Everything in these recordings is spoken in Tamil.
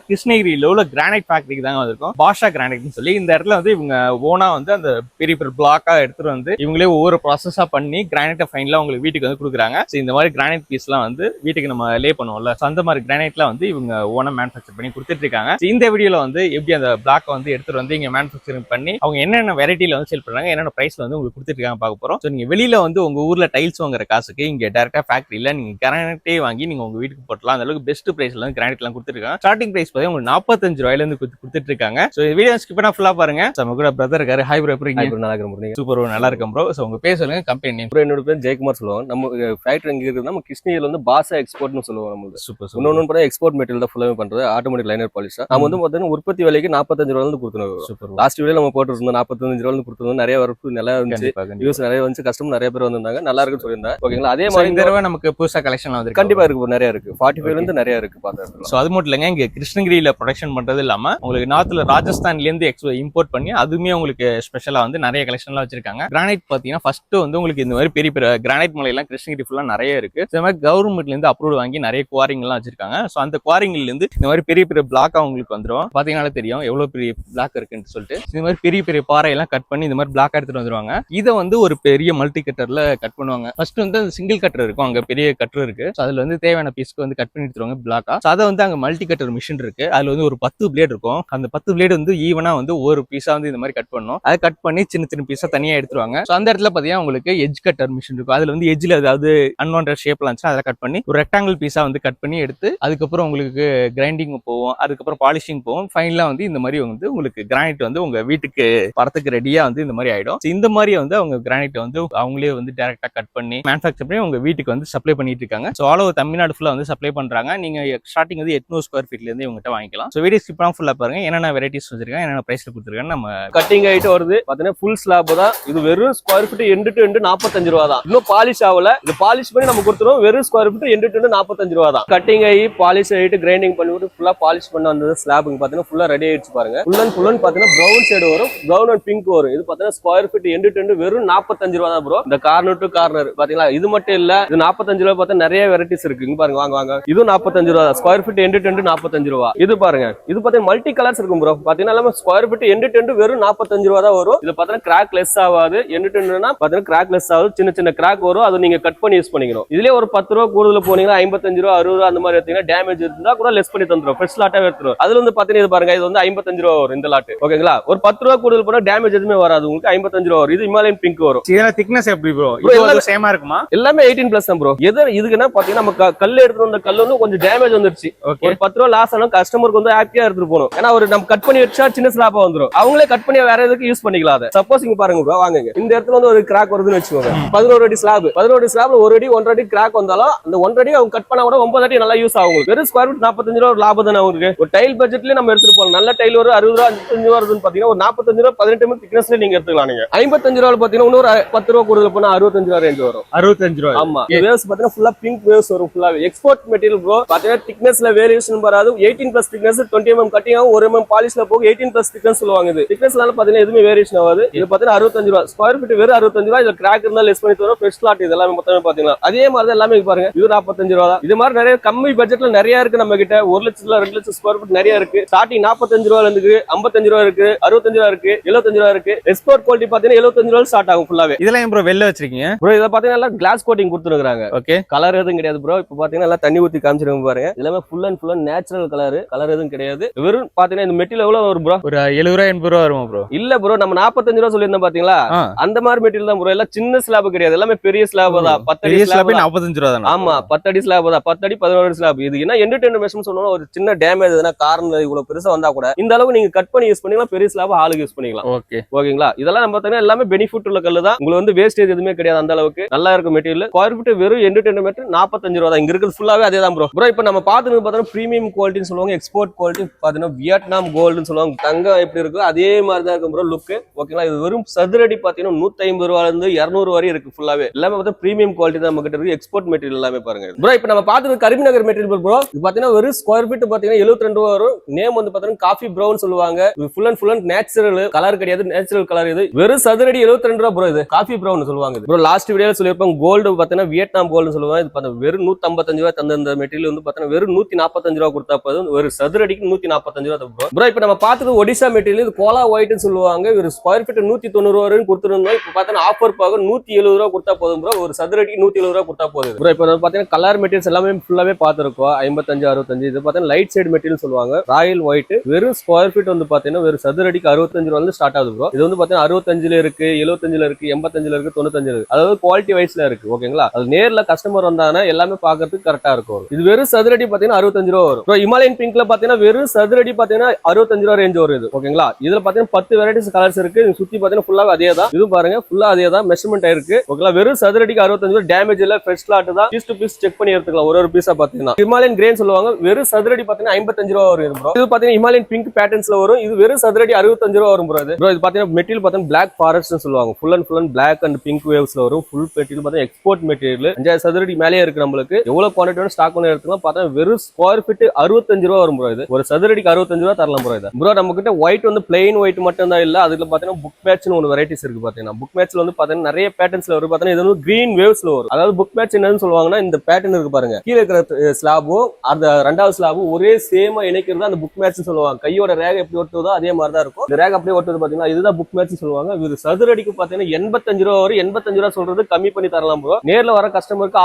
கிருஷ்ணகிரியில உள்ள கிரானைட் ஃபேக்டரிக்கு தாங்க வந்திருக்கோம். பாஷா கிரானைட்னு சொல்லி இந்த இடத்துல வந்து இவங்க ஓனா வந்து அந்த பெரிய பெரிய பிளாக்கா எடுத்துட்டு வந்து இவங்களே ஒவ்வொரு ப்ராசஸா பண்ணி கிரானைட்டை ஃபைனலா உங்களுக்கு வீட்டுக்கு வந்து கொடுக்குறாங்க. இந்த மாதிரி கிரானைட் பீஸ்லாம் வந்து வீட்டுக்கு நம்ம லே பண்ணுவோம்ல, அந்த மாதிரி கிரானைட்லாம் வந்து இவங்க ஓனா மேனுஃபேக்சர் பண்ணி கொடுத்துட்டு இருக்காங்க. இந்த வீடியோல வந்து எப்படி அந்த பிளாக்கை வந்து எடுத்துட்டு வந்து இங்க மேனுஃபேக்சரிங் பண்ணி அவங்க என்னென்ன வெரைட்டில வந்து சேல் பண்றாங்க, என்னென்ன பிரைஸ்ல வந்து உங்களுக்கு கொடுத்துட்டு இருக்காங்க பார்க்க போறோம். நீங்க வெளியில வந்து உங்க ஊர்ல டைல்ஸ் வாங்குற காசுக்கு இங்க டைரக்டா ஃபேக்டரியில நீங்க கிரானைட்டே வாங்கி நீங்க உங்க வீட்டுக்கு போட்டலாம். அந்த அளவுக்கு பெஸ்ட் பிரைஸ்ல வந்து கிரானைட் எல்லாம் கொடுத்துருக்காங்க. ஸ்டார்டிங் பிரைஸ் பார்த்தா உங்களுக்கு 45 ரூபாயில இருந்து கொடுத்துட்டு இருக்காங்க. சோ வீடியோ ஸ்கிப் பண்ணா ஃபுல்லா பாருங்க. நம்ம கூட பிரதர் இருக்காரு. ஹாய் ப்ரோ, எப்படி இருக்கீங்க? நல்லா இருக்கேன். சூப்பர், நல்லா இருக்கேன் ப்ரோ. சோ உங்க பேர் சொல்லுங்க, கம்பெனி நேம். என்னோட பேர் ஜெயக்குமார் சொல்லுவாங்க. நம்ம ஃபேக்டரி எங்க இருக்குன்னா நம்ம கிருஷ்ணகிரியில வந்து பாஷா எக்ஸ்போர்ட்னு சொல்லுவோம். நம்ம சூப்பர். இன்னொன்னு பார்த்தா எக்ஸ்போர்ட் மெட்டீரியல் தான் ஃபுல்லாவே பண்றது, ஆட்டோமேட்டிக் லைனர் பாலிஷ். நம்ம வந்து பார்த்தீங்கன்னா உற்பத்தி விலைக்கு 45 ரூபாயில இருந்து கொடுத்துருவோம். சூப்பர். லாஸ்ட் வீடியோ நம்ம போட்டுருந்தோம் 45 ரூபாயில இருந்து கொடுத்துருந்தோம். நிறைய வரப்பு நல்லா இருந்துச்சு, யூஸ் நிறைய வந்து கஸ்டமர் நிறைய பேர் வந்திருந்தாங்க, நல்லா இருக்குன்னு சொல்லியிருந்தாங்க. ஓகேங்களா? அதே மாதிரி இந்த தடவை நமக்கு புதுசா கலெக்ஷன் வந்து கண்டிப்பா இருக்கு, நிறைய இருக்கு. 45 இருந்து நிறைய இருக்கு பார்த்தா. சோ அது மட்டும் இல்லங்க, இங்க கிருஷ்ணகிரியில ப்ரொடக்ஷன் பண்றது இல்லாம உங்களுக்கு நார்த்ல ராஜஸ்தான்ல இருந்து இம்போர்ட் பண்ணி அதுமே உங்களுக்கு ஸ்பெஷலா வந்து நிறைய கலெக்ஷன்லாம் வச்சிருக்காங்க. கிரானைட் பாத்தீங்கன்னா ஃபர்ஸ்ட் வந்து உங்களுக்கு இந்த மாதிரி பெரிய பெரிய கிரானைட் மலை எல்லாம் கிருஷ்ணகிரி ஃபுல்லா நிறைய இருக்கு. இந்த மாதிரி கவர்மெண்ட்ல இருந்து அப்ரூவ் வாங்கி நிறைய குவாரிங் எல்லாம் வச்சிருக்காங்க. சோ அந்த குவாரிங்ல இருந்து இந்த மாதிரி பெரிய பெரிய பிளாக்கா உங்களுக்கு வந்துரும். பாத்தீங்கன்னாலே தெரியும் எவ்வளவு பெரிய பிளாக் இருக்குன்னு சொல்லிட்டு. இந்த மாதிரி பெரிய பெரிய பாறை எல்லாம் கட் பண்ணி இந்த மாதிரி பிளாக் எடுத்துட்டு வந்துருவாங்க. இதை வந்து ஒரு பெரிய மல்டி கட்டர்ல கட் பண்ணுவாங்க. ஃபர்ஸ்ட் வந்து சிங்கிள் கட்டர் இருக்கும், அங்க பெரிய கட்டர் இருக்கு. அதுல வந்து தேவையான பீஸ்க்கு வந்து கட் பண்ணி எடுத்துருவாங்க பிளாக்கா. அதை வந்து அங்க மல்டி கட்டர் மிஷின் இருக்கு. அதுல வந்து ஒரு 10 பிளேட் இருக்கும். அந்த 10 பிளேட் வந்து ஈவனா வந்து ஒரு பீஸா வந்து இந்த மாதிரி கட் பண்ணும். அதை கட் பண்ணி சின்ன சின்ன பீஸா தனியா எடுத்துருவாங்க. அந்த இடத்துல பாத்தீங்கன்னா உங்களுக்கு எட்ஜ் கட்டர் மிஷின் இருக்கும். அதுல வந்து எட்ஜ்ல ஏதாவது அன்வான்ட் ஷேப்ல இருந்துச்சுன்னா அதை கட் பண்ணி ஒரு ரெக்டாங்கிள் பீஸா வந்து கட் பண்ணி எடுத்து அதுக்கப்புறம் உங்களுக்கு கிரைண்டிங் போவோம், அதுக்கப்புறம் பாலிஷிங் போவோம். ஃபைனலா வந்து இந்த மாதிரி வந்து உங்களுக்கு கிரானைட் வந்து உங்க வீட்டுக்கு வரத்துக்கு ரெடியா வந்து இந்த மாதிரி ஆயிடும். இந்த மாதிரி வந்து அவங்க கிரானைட் வந்து அவங்களே வந்து டைரக்டா கட் பண்ணி மேனுஃபேக்சர் பண்ணி உங்க வீட்டுக்கு வந்து சப்ளை பண்ணிட்டு இருக்காங்க. சோ ஆல் ஓவர் தமிழ்நாடு ஃபுல்லா வந்து சப்ளை பண்றாங்க. நீங்க ஸ்டார்டிங் வந்து 800 ஸ்கொயர் ஃபீட்ல இருந்து இவங்ககிட்ட வாங்கிக்கலாம். சோ வீடியோ ஸ்கிப் பண்ணாம ஃபுல்லா பாருங்க. என்னென்ன வெரைட்டிஸ் வச்சிருக்காங்க, என்னென்ன பிரைஸ்ல கொடுத்துருக்காங்க. நம்ம கட்டிங் ஆயிட்டு வருது பாத்தீங்கன்னா ஃபுல் ஸ்லாப் தான். இது வெறும் square feet end to end 45 ரூபா தான். இன்னும் பாலிஷ் ஆகல. இது பாலிஷ் பண்ணி நம்ம கொடுத்துருவோம். வெறும் square feet end to end 45 ரூபா தான். கட்டிங் ஆகி பாலிஷ் ஆயிட்டு கிரைண்டிங் பண்ணி ஃபுல்லா பாலிஷ் பண்ண வந்தது ஸ்லாப் பாத்தீங்கன்னா ஃபுல்லா ரெடி ஆயிடுச்சு பாருங்க. ஃபுல் அண்ட் பாத்தீங்கன்னா பிரவுன் ஷேட் வரும், பிரவுன் அண்ட் பிங்க் வரும். இது பாத்தீங்கன்னா square feet end to end வெறும் 45 ரூபா தான் ப்ரோ. இந்த கார்னர் டு கார்னர் பாத்தீங்களா? இது மட்டும் இல்ல, இது 45 ரூபா பார்த்தா நிறைய வெரைட்டிஸ் இருக்கு. இங்க பாருங்க, வாங்க வாங்க. இது 45 ரூபா தான். Square feet end to end 45 ரூபா. இது பாருங்க, இது பாத்தீங்கன்னா மல்டி கலர்ஸ் இருக்கும் ப்ரோ. பாத்தீங்கன்னா எல்லாமே square feet end to end வெறும் 45 ரூபா தான் வரும். இது பாத்தீங்கன்னா கிராக் லெஸ் ஆகாது. எண்டு டு எண்டுனா பாத்தீங்கன்னா கிராக் லெஸ் ஆகுது. சின்ன சின்ன கிராக் வரும், அது நீங்க கட் பண்ணி யூஸ் பண்ணிக்கணும். இதுலயே ஒரு 10 ரூபா கூடுதல் போனீங்கன்னா 55 ரூபா 60 ரூபா அந்த மாதிரி எடுத்தீங்கன்னா டேமேஜ் இருந்தா கூட லெஸ் பண்ணி தந்துரும். ஃப்ரெஷ் லாட்டா எடுத்துரும். அதுல வந்து பாத்தீங்கன்னா இது பாருங்க, இது வந்து 55 ரூபா வரும் இந்த லாட். ஓகேங்களா? ஒரு 10 ரூபா கூடுதல் போனா டேமேஜ் எதுவுமே வராது உங்களுக்கு. 55 ரூபா வரும். இது இமாலயன் பிங்க் வரும். இதெல்லாம் திக்னஸ் எப்படி ப்ரோ? இது சேமா இருக்குமா? எல்லாமே 18+ தான் ப்ரோ. எது இதுக்குன்னா பாத்தீங்கன்னா நம்ம கல் எடுத்து வந்த கல் வந்து கொஞ்சம் டேமேஜ் வந்துருச்சு. ஒரு 10 ரூபா லாஸ் ஆனா கஸ்டமருக்கு வந்து ஹாப்பியா எடுத்துட்டு போகணும். ஏன்னா ஒரு நம்ம கட் பண்ணி வச்சா சின்ன ஸ்லாப்பா வந்துரும். அவங்களே கட் பண்ணி வேற எதுக்கு யூஸ் பண்ணிக்கலாம். அதை சப்போஸ் இங்க பாருங்க ப்ரோ, வாங்க. இந்த இடத்துல வந்து ஒரு கிராக் வருதுன்னு வச்சுக்கோங்க. 11 அடி ஸ்லாப், 11 அடி ஸ்லாப்ல 1 அடி 1.5 அடி கிராக் வந்தாலும் அந்த 1.5 அடி அவங்க கட் பண்ணா கூட 9 அடி நல்லா யூஸ் ஆகும். வெறும் ஸ்கொயர் ஃபீட் 45 ரூபா லாபம் தானே அவங்களுக்கு. ஒரு டைல் பட்ஜெட்லயே நம்ம எடுத்துட்டு போகலாம். நல்ல டைல் ஒரு 60 ரூபா 55 ரூபா வருதுன்னு பாத்தீங்கன்னா ஒரு 45 ரூபா 18 mm திக்னஸ்ல நீங்க எடுத்துக்கலாம். நீங்க 55 ரூபாய் பாத்தீங்கன்னா இன்னொரு 10 ரூபா கூடுதல் போனா 65 ரூபா ரேஞ்ச் வரும். 65 ரூபா. ஆமா. வேவ்ஸ் பாத்தீங்கன்னா ஃபுல்லா பிங்க் வேவ்ஸ் வரும். ஃபுல்லாவே எக்ஸ்போர்ட் மெட்டீரியல் ப்ரோ. பாத்தீங்கன்னா திக்னஸ்ல வேரியேஷன் வராது. 18+ திக்னஸ், 20 mm கட்டிங் ஆகும். 1 mm பாலிஷ்ல போக 18+ திக்னஸ் சொல்லுவாங்க. இது திக்னஸ்னால பாத்தீங்கன்னா எதுவுமே வேரியேஷன் ஆகாது. இது பாத்தீங்கன்னா 65 ரூபா. ஸ்கொயர் ஃபீட் வெறும் 65 ரூபா. இதுல கிராக் இருந்தா லெஸ் பண்ணி தரும். ஃப்ரெஷ் லாட் இது எல்லாமே மொத்தமே பாத்தீங்கன்னா அதே மாதிரி தான் எல்லாமே பாருங்க. இது 45 ரூபா தான். இது மாதிரி நிறைய கம்மி பட்ஜெட்ல நிறைய இருக்கு நம்ம கிட்ட. 1 லட்சத்துல 2 லட்சம் ஸ்கொயர் ஃபீட் நிறைய இருக்கு. ஸ்டார்டிங் 45 ரூபால இருக்கு, 55 ரூபா இருக்கு, 65 ரூபா இருக்கு, 75 ரூபா இருக்கு. எக்ஸ்போர்ட் குவாலிட்டி பாத்தீங்கன்னா 75 ரூபாய் ஸ்டார்ட் ஆகும் ஃபுல்லாவே. இதெல்லாம் ப்ரோ வெளில வச்சிருக்கீங்க ப்ரோ? இத பாத்தீங்கன்னா கிளாஸ் கோட்டிங் கொடுத்துருக்காங்க. ஓகே. கலர் எதுவும் கிடையாது ப்ரோ. இப்ப பாத்தீங்கன்னா எல்லாம் தண்ணி ஊத்தி காமிச்சிருக்காங்க பாருங்க. எல்லாமே ஃபுல் அண்ட் நேச்சுரல் கலர் எதுவும் கிடையாது. வெறும் பாத்தீங்கன்னா இந்த மெட்டீரியல் எவ்வளவு வரும் ப்ரோ? ஒரு 70 ரூபா 80 ரூபா வருமா ப்ரோ? இல்ல ப்ரோ, நம்ம 45 ரூபா சொல்லியிருந்தோம் பாத்தீங்களா? அந்த மாதிரி மெட்டீரியல் தான் ப்ரோ. எல்லாம் சின்ன ஸ்லாப் கிடையாது, எல்லாமே பெரிய ஸ்லாப் தான். 10 அடி ஸ்லாப் 45 ரூபா தான். ஆமா, 10 அடி ஸ்லாப் தான். 10 அடி 11 அடி ஸ்லாப். இது என்ன எண்டு டு எண்டு மெஷர்மென்ட் சொன்னா ஒரு சின்ன டேமேஜ் எதுனா கார்னர் இவ்வளவு பெருசா வந்தா கூட இந்த அளவுக்கு நீங்க கட் பண்ணி யூஸ் பண்ணிக்கலாம். பெரிய ஸ்லாப் ஆளுக்கு யூஸ் பண்ணிக்கலாம். ஓகே. ஓகேங்களா? இதெல்லாம் நம்ம பாத்தீங்கன்னா எல்லாமே பெனிஃபிட் உள்ள கல்லு தான். உங்களுக்கு வந்து வேஸ்டேஜ் எதுவுமே கிடையாது. அந்த அளவுக்கு நல்லா இருக்கும் மெட்டீரியல். ஸ்கொயர் ஃபீட் வெறும் எண்டு டு எண்டு மீட்டர் 45 ரூபா தான். இங்க இருக்குது ஃபுல்லாவே அதே தான் ப்ரோ. ப்ரோ இப்போ நம்ம பாத்துட்டு பாத்தீங்கன்னா பிரீமியம் குவாலிட்டின்னு சொல்லுவாங்க. எக்ஸ்போர்ட் குவாலிட்டி பாத்தீங்கன்னா வியட்நாம் கோல்டுன்னு சொல்லுவாங்க. தங்கம் எப்படி இருக்கோ அதே மாதிரி தான் இருக்கும் ப்ரோ லுக். ஓகேங்களா? இது வெறும் சதுரடி பாத்தீங்கன்னா 150 ரூபால இருந்து 200 வரை இருக்கு. ஃபுல்லாவே எல்லாமே பாத்தீங்கன்னா பிரீமியம் குவாலிட்டி தான் நம்ம கிட்ட இருக்கு. எக்ஸ்போர்ட் மெட்டீரியல் எல்லாமே பாருங்க ப்ரோ. இப்போ நம்ம பாத்துட்டு கரிமநகர் மெட்டீரியல் ப்ரோ. இது பாத்தீங்கன்னா வெறும் ஸ்கொயர் ஃபீட் பாத்தீங்கன்னா 72 ரூபா வரும். நேம் வந்து பாத்தீங்கன்னா காஃபி பிரவுன் சொல்லுவாங்க. ஃபுல் அண்ட் நேச்சுரல் கலர் கிடையாது, நேச்சுரல் கலர். இது வெறும் சதுரடி 72 ரூபா ப்ரோ. இது காஃபி பிரவுன் சொல்லுவாங்க ப்ரோ. லாஸ்ட் வீடியோல சொல்லிருப்பாங்க கோல்டு பாத்தீங்கன்னா வியட்நாம் கோல்டு சொல்லுவாங்க. இது வெறும் 155 ரூபா தந்த இந்த மெட்டீரியல் வந்து பாத்தீங்கன்னா வெறும் 145 ரூபா கொடுத்தா போது வந்து ஒரு சதுரடிக்கு 145 ரூபா ப்ரோ. ப்ரோ இப்ப நம்ம பார்த்தது ஒடிசா மெட்டீரியல், இது கோலா ஒயிட்னு சொல்லுவாங்க. ஒரு ஸ்கொயர் ஃபீட் 190 ரூபாய் கொடுத்துருந்தோம். இப்ப பாத்தீங்கன்னா ஆஃபர் பாக 170 ரூபா கொடுத்தா போதும் ப்ரோ. ஒரு சதுரடிக்கு 170 ரூபா கொடுத்தா போதும் ப்ரோ. இப்ப பாத்தீங்கன்னா கலர் மெட்டீரியல்ஸ் எல்லாமே ஃபுல்லாவே பாத்துருக்கோம். 55, 65 இது பாத்தீங்கன்னா லைட் சைடு மெட்டீரியல் சொல்லுவாங்க. ராயல் ஒயிட் வெறும் ஸ்கொயர் ஃபீட் வந்து பாத்தீங்கன்னா வெறும் சதுரடிக்கு 65 ரூபாயில ஸ்டார்ட் ஆகுது ப்ரோ. இது வந்து பாத்தீங்கன்னா 65 இருக்கு, 75 இருக்கு, 85 இருக்கு, 95 இருக்கு. அதாவது குவாலிட்டி வைஸ்ல இருக்கு. ஓகேங்களா? அது நேர்ல கஸ்டமர் வந்தாங்கன்னா எல்லாமே பாக்குறதுக்கு கரெக்டா இருக்கும். இது வெறும் சதுரடி பாத்தீங்கன்னா 65 ரூபா வரும் ப்ரோ. ஹிமாலயன் பிங்க்ல பாத்தீங்கன்னா வெறும் சதுரடி பாத்தீங்கன்னா 65 ரூபா ரேஞ்ச் வரும். இது ஓகேங்களா? இதுல பாத்தீங்கன்னா 10 வெரைட்டிஸ் கலர்ஸ் இருக்கு. சுத்தி பாத்தீங்கன்னா ஃபுல்லாவே அதே தான். இது பாருங்க ஃபுல்லா அதே தான் மெஷர்மெண்ட் ஆயிருக்கு. ஓகேங்களா? வெறும் சதுரடிக்கு 65 ரூபா. டேமேஜ் இல்ல, ஃப்ரெஷ் லாட் தான். பீஸ் டு பீஸ் செக் பண்ணி எடுத்துக்கலாம். ஒரு பீஸா பாத்தீங்கன்னா ஹிமாலயன் கிரேன் சொல்லுவாங்க. வெறும் சதுரடி பாத்தீங்கன்னா 55 ரூபா வரும் ப்ரோ. இது பாத்தீங்கன்னா ஹிமாலயன் பிங்க் பேட்டர்ன்ஸ்ல வரும். இது வெறும் சதுரடி 65 ரூபா வரும் ப்ரோ. இது பாத்தீங்கன்னா மெட்டீரியல் பாத்தீங்கன்னா பிளாக் ஃபாரஸ்ட் சொல்லுவாங்க. Full and black and pink வேவ்ஸ்ல வரும். ஃபுல் மெட்டீரியல் பாத்தீங்கன்னா எக்ஸ்போர்ட் மெட்டீரியல். 5000 சதுரடி மேலே இருக்கு. நம்மளுக்கு எவ்வளவு குவான்டிட்டி ஸ்டாக் பண்ணி எடுத்துக்கலாம். பார்த்தா வெறும் ஸ்கொயர் ஃபீட் 65 ரூபா வரும் ப்ரோ. இது ஒரு சதுரடிக்கு 65 ரூபா தரலாம் ப்ரோ. இது ப்ரோ நம்ம கிட்ட ஒயிட் வந்து பிளைன் ஒயிட் மட்டும் தான் இல்ல. அதுல பாத்தீங்கன்னா புக் மேட்ச்னு ஒரு வெரைட்டிஸ் இருக்கு. பாத்தீங்கன்னா புக் மேட்ச்ல வந்து பாத்தீங்கன்னா நிறைய பேட்டர்ன்ஸ்ல வரும். பாத்தீங்கன்னா இது வந்து கிரீன் வேவ்ஸ்ல வரும். அதாவது புக் மேட்ச் என்னன்னு சொல்லுவாங்கன்னா இந்த பேட்டர்ன் இருக்கு பாருங்க. கீழே இருக்கிற ஸ்லாபும் அந்த ரெண்டாவது ஸ்லாபும் ஒரே சேமா இணைக்கிறது அந்த புக் மேட்ச் சொல்லுவாங்க. கையோட ரேக எப்படி ஒட்டுவதோ அதே மாதிரி தான் இருக்கும். இந்த ரேக அப்படியே ஒட்டுவது பாத்தீங்கன்னா இதுதான் புக் மேட்ச் சொல்லுவாங்க. இது சதுரடிக்கு பாத்தீங்கன்னா 85 ரூபா வரும். 85 ரூபா சொல்றது கம்மி பண்ணி தரலாம் ப்ரோ. நேர்ல வர கஸ்டமருக்கு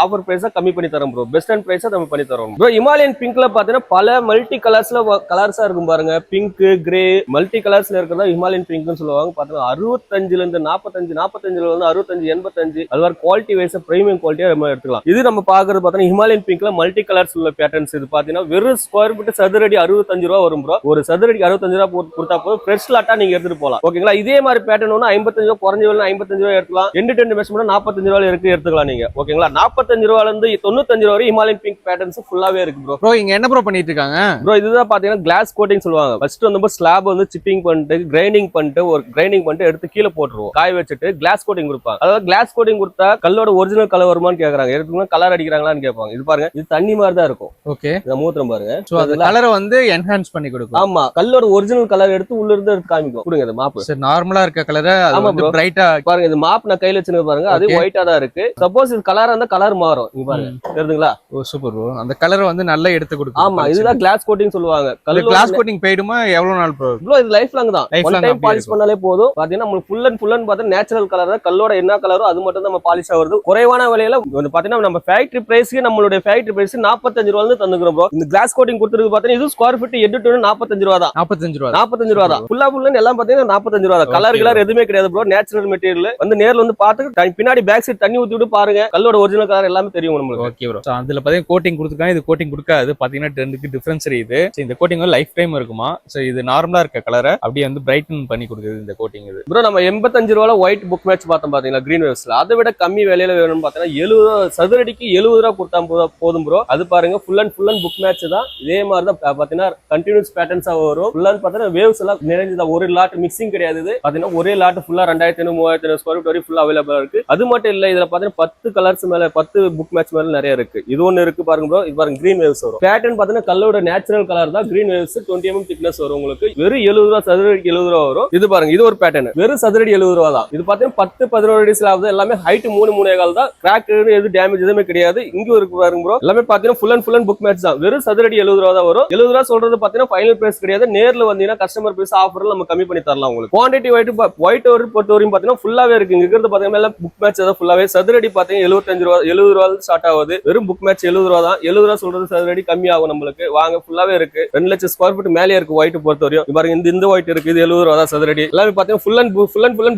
ஆஃபர் பிரைஸா கம்மி பண்ணி தரோம் ப்ரோ. பெஸ்ட் அண்ட் பிரைஸா நம்ம பண்ணி தரோம் ப்ரோ. ஹிமாலயன் பிங்க்ல பாத்தீங்கன்னா பல மல்டி கலர்ஸா இருக்கும் பாருங்க. பிங்க், கிரே மல்டி கலர்ஸ்ல இருக்கிறதா ஹிமாலயன் பிங்க்னு சொல்லுவாங்க. பாத்தீங்கன்னா 65ல இருந்து 45, 45ல இருந்து 65, 85 அது மாதிரி குவாலிட்டி வைஸ் பிரீமியம் குவாலிட்டியா நம்ம எடுத்துக்கலாம். இது நம்ம பாக்குறது பாத்தீங்கன்னா ஹிமாலயன் பிங்க்ல மல்டி கலர்ஸ் உள்ள பேட்டர்ன்ஸ். இது பாத்தீங்கன்னா வெறும் ஸ்கொயர் ஃபீட் சதுரடி 65 ரூபா வரும் ப்ரோ. ஒரு சதுரடிக்கு 65 ரூபா கொடுத்தா போதும். ஃப்ரெஷ் லாட்டா நீங்க எடுத்துட்டு போலாம். ஓகேங்களா? இதே மாதிரி பேட்டர்ன் ஒன்று 55 ரூபா குறைஞ்ச விலை 55 ரூபா எடுத்துக்கலாம். எண்டு மெஷர்மெண்ட் 45 ரூபாய் இருக்கு எடுத்துக்கலாம் நீங்க. ஓகேங்களா? 45 ரூபாயில இருந்து 95 ரூபா வரை ஹிமாலயன் பிங்க் பேட்டர்ன்ஸ் ஃபுல்லாவே இருக்கு ப்ரோ. ப்ரோ இங்க என்ன ப்ரோ பண்ணிட்டு இருக்காங்க ப்ரோ? இதுதான் பாத்தீங்கன்னா கிளாஸ் கோட்டிங் சொல்லுவாங்க. ஃபர்ஸ்ட் வந்து ஸ்லாப் வந்து சிப்பிங் பண்ணிட்டு கிரைண்டிங் பண்ணிட்டு எடுத்து கீழே போட்டுருவோம். காய வச்சுட்டு கிளாஸ் கோட்டிங் கொடுப்பாங்க. அதாவது கிளாஸ் கோட்டிங் கொடுத்தா கல்லோட ஒரிஜினல் கலர் வருமான்னு கேக்குறாங்க. எடுத்துக்கணும் கலர் அடிக்கிறாங்களான்னு கேட்பாங்க. இது பாருங்க இது தண்ணி மாதிரி தான் இருக்கும். ஓகே இந்த மூத்திரம் பாருங்க. சோ அது கலரை வந்து என்ஹான்ஸ் பண்ணி கொடுக்கும். ஆமா கல்லோட ஒரிஜினல் கலர் எடுத்து உள்ள இருந்து எடுத்து காமிக்கும். கொடுங்க இந்த மாப். சரி நார்மலா இருக்க கலரை அது வந்து பிரைட்டா பாருங்க. இந்த மாப் நான் கையில வச்சிருக்க பாருங்க. அது ஒயிட்டா தான் இருக்கு. சப்போஸ் இது கலரா இருந்தா கலர் மாறும். இங்க பாருங்க தெரியுதுங்களா? ஓ சூப்பர் ப்ரோ. அந்த கலரை வந்து நல்லா எடுத்து கொடுக்கும். ஆமா இதுதான் கிளாஸ் கோட்டிங் சொல்லுவாங்க. கிளாஸ் கோட்டிங் போய்டுமா எவ்வளவு நாள் ப்ரோ? இது லைஃப் லாங் தான். ஒன் டைம் பாலிஷ் பண்ணாலே போதும். பாத்தீங்கன்னா உங்களுக்கு ஃபுல் அண்ட் பார்த்தா நேச்சுரல் கலர் தான். கல்லோட என்ன கலரோ அது மட்டும் தான் நம்ம பாலிஷ் ஆகுது. குறைவான விலையில பாத்தீங்கன்னா நம்ம ஃபேக்டரி பிரைஸ்க்கு நம்மளுடைய ஃபேக்டரி பிரைஸ் 45 ரூபாய் தந்துக்கிறோம் ப்ரோ. இந்த கிளாஸ் கோட்டிங் கொடுத்துருக்கு பாத்தீங்கன்னா இது ஸ்கொயர் ஃபீட் 8 45 ரூபா தான். 45 ரூபா தான். ஃபுல் எல்லாம் பாத்தீங்கன்னா 45 ரூபா தான். கலர் எதுவுமே கிடையாது ப்ரோ. Natural material. வந்து நேர்ல வந்து பாத்து பின்னாடி பேக் சைடு தண்ணி ஊத்தி விட்டு பாருங்க. கல்லோட ஒரிஜினல் கலர் எல்லாமே தெரியும் உங்களுக்கு. Okay bro. அதுல பாத்தீங்கன்னா கோட்டிங் கொடுத்துருக்காங்க. இது கோட்டிங் கொடுக்காது. பாத்தீங்கன்னா ட்ரெண்டுக்கு டிஃபரன்ஸ் இருக்குது. இந்த கோட்டிங் வந்து லைஃப் டைம் இருக்குமா? சோ இது நார்மலா இருக்க கலரை அப்படியே வந்து பிரைட்டன் பண்ணி கொடுக்குது இந்த கோட்டிங். இது ப்ரோ நம்ம 85 ரூபாய் ஒயிட் புக் மேட்ச் பார்த்தோம் பாத்தீங்களா கிரீன் வேவ்ஸ்ல. அதை விட கம்மி விலையில வேணும்னு பாத்தீங்கன்னா 70 சதுரடிக்கு 70 ரூபாய் கொடுத்தா போதும் ப்ரோ. அது பாருங்க ஃபுல் அண்ட் புக் மேட்ச் தான். இதே மாதிரி தான் பாத்தீங்கன்னா கண்டினியூஸ் பேட்டர்ன்ஸா வரும். ஃபுல் அண்ட் பாத்தீங்கன்னா வேவ்ஸ் எல்லாம் நிறைஞ்சதான். ஒரு லாட் மிக்சிங் கிடையாது. இது பாத்தீங்கன்னா ஒரே லாட் ஃபுல்லா 2500 3000 ஸ்கொயர் ஃபீட் வரை ஃபுல்லா அவைலபிளா இருக்கு. அது மட்டும் இல்ல இதுல பாத்தீங்கன்னா 10 கலர்ஸ் மேல 10 புக் மேட்ச் மேல நிறைய இருக்கு. இது ஒன்னு இருக்கு பாருங்க ப்ரோ. இது பாருங்க கிரீன் வேவ்ஸ் வரும். பேட்டர்ன் பாத்தீங்கன்னா கல்லோட நேச்சுரல் கலர் தான். கிரீன் வேவ்ஸ் 20 mm திக்னஸ் வரும் உங்களுக்கு. வெறும் 70 ரூபாய் சதுரடிக்கு 70 ரூபாய் வரும். இது பாருங்க இது ஒரு பேட்டர்ன். வெறும் சதுரடி 70 ரூபாய் தான். இது பாத்தீங்கன்னா 10-11 அடி ஸ்லாப் தான். எல்லாமே ஹைட் 3.5 தான். கிராக் எது டேமேஜ் எதுவுமே கிடையாது. இங்க இருக்கு பாருங்க ப்ரோ. எல்லாமே பாத்தீங்கன்னா ஃபுல் அண்ட் புக் மேட்ச் தான். வெறும் சதுரடி 70 ரூபாய் தான் வரும். 70 ரூபாய் சொல்றது பாத்தீங்கன்னா ஃபைனல் பிரைஸ் கிடையாது. நேர்ல வந்தீங்கன்னா கஸ்டமர் பிரைஸ் ஆஃபர்ல நம்ம கம்மி பண்ணி தரலாம் உங்களுக்கு. குவாண்டிட்டி ஒயிட் பொறுத்தவரையும் பாத்தீங்கன்னா ஃபுல்லாவே இருக்கு. இங்க இருக்கிறது பாத்தீங்கன்னா புக் மேட்ச் தான் ஃபுல்லாவே. சதுரடி பாத்தீங்கன்னா 75 ரூபாய் 70 ரூபாய் ஸ்டார்ட் ஆகுது. வெறும் புக் மேட்ச் 70 ரூபாய் தான். 70 ரூபாய் சொல்றது சதுரடி கம்மி ஆகும் நம்மளுக்கு. வாங்க ஃபுல்லாவே இருக்கு. 2 லட்சம் ஸ்கொயர் ஃபீட் மேலே இருக்கு ஒயிட் பொறுத்தவரையும். பாருங்க இந்த ஒயிட் இருக்கு. இது 70 ரூபாய் தான் சதுரடி. எல்லாமே பாத்தீங்கன்னா ஃபுல் அண்ட்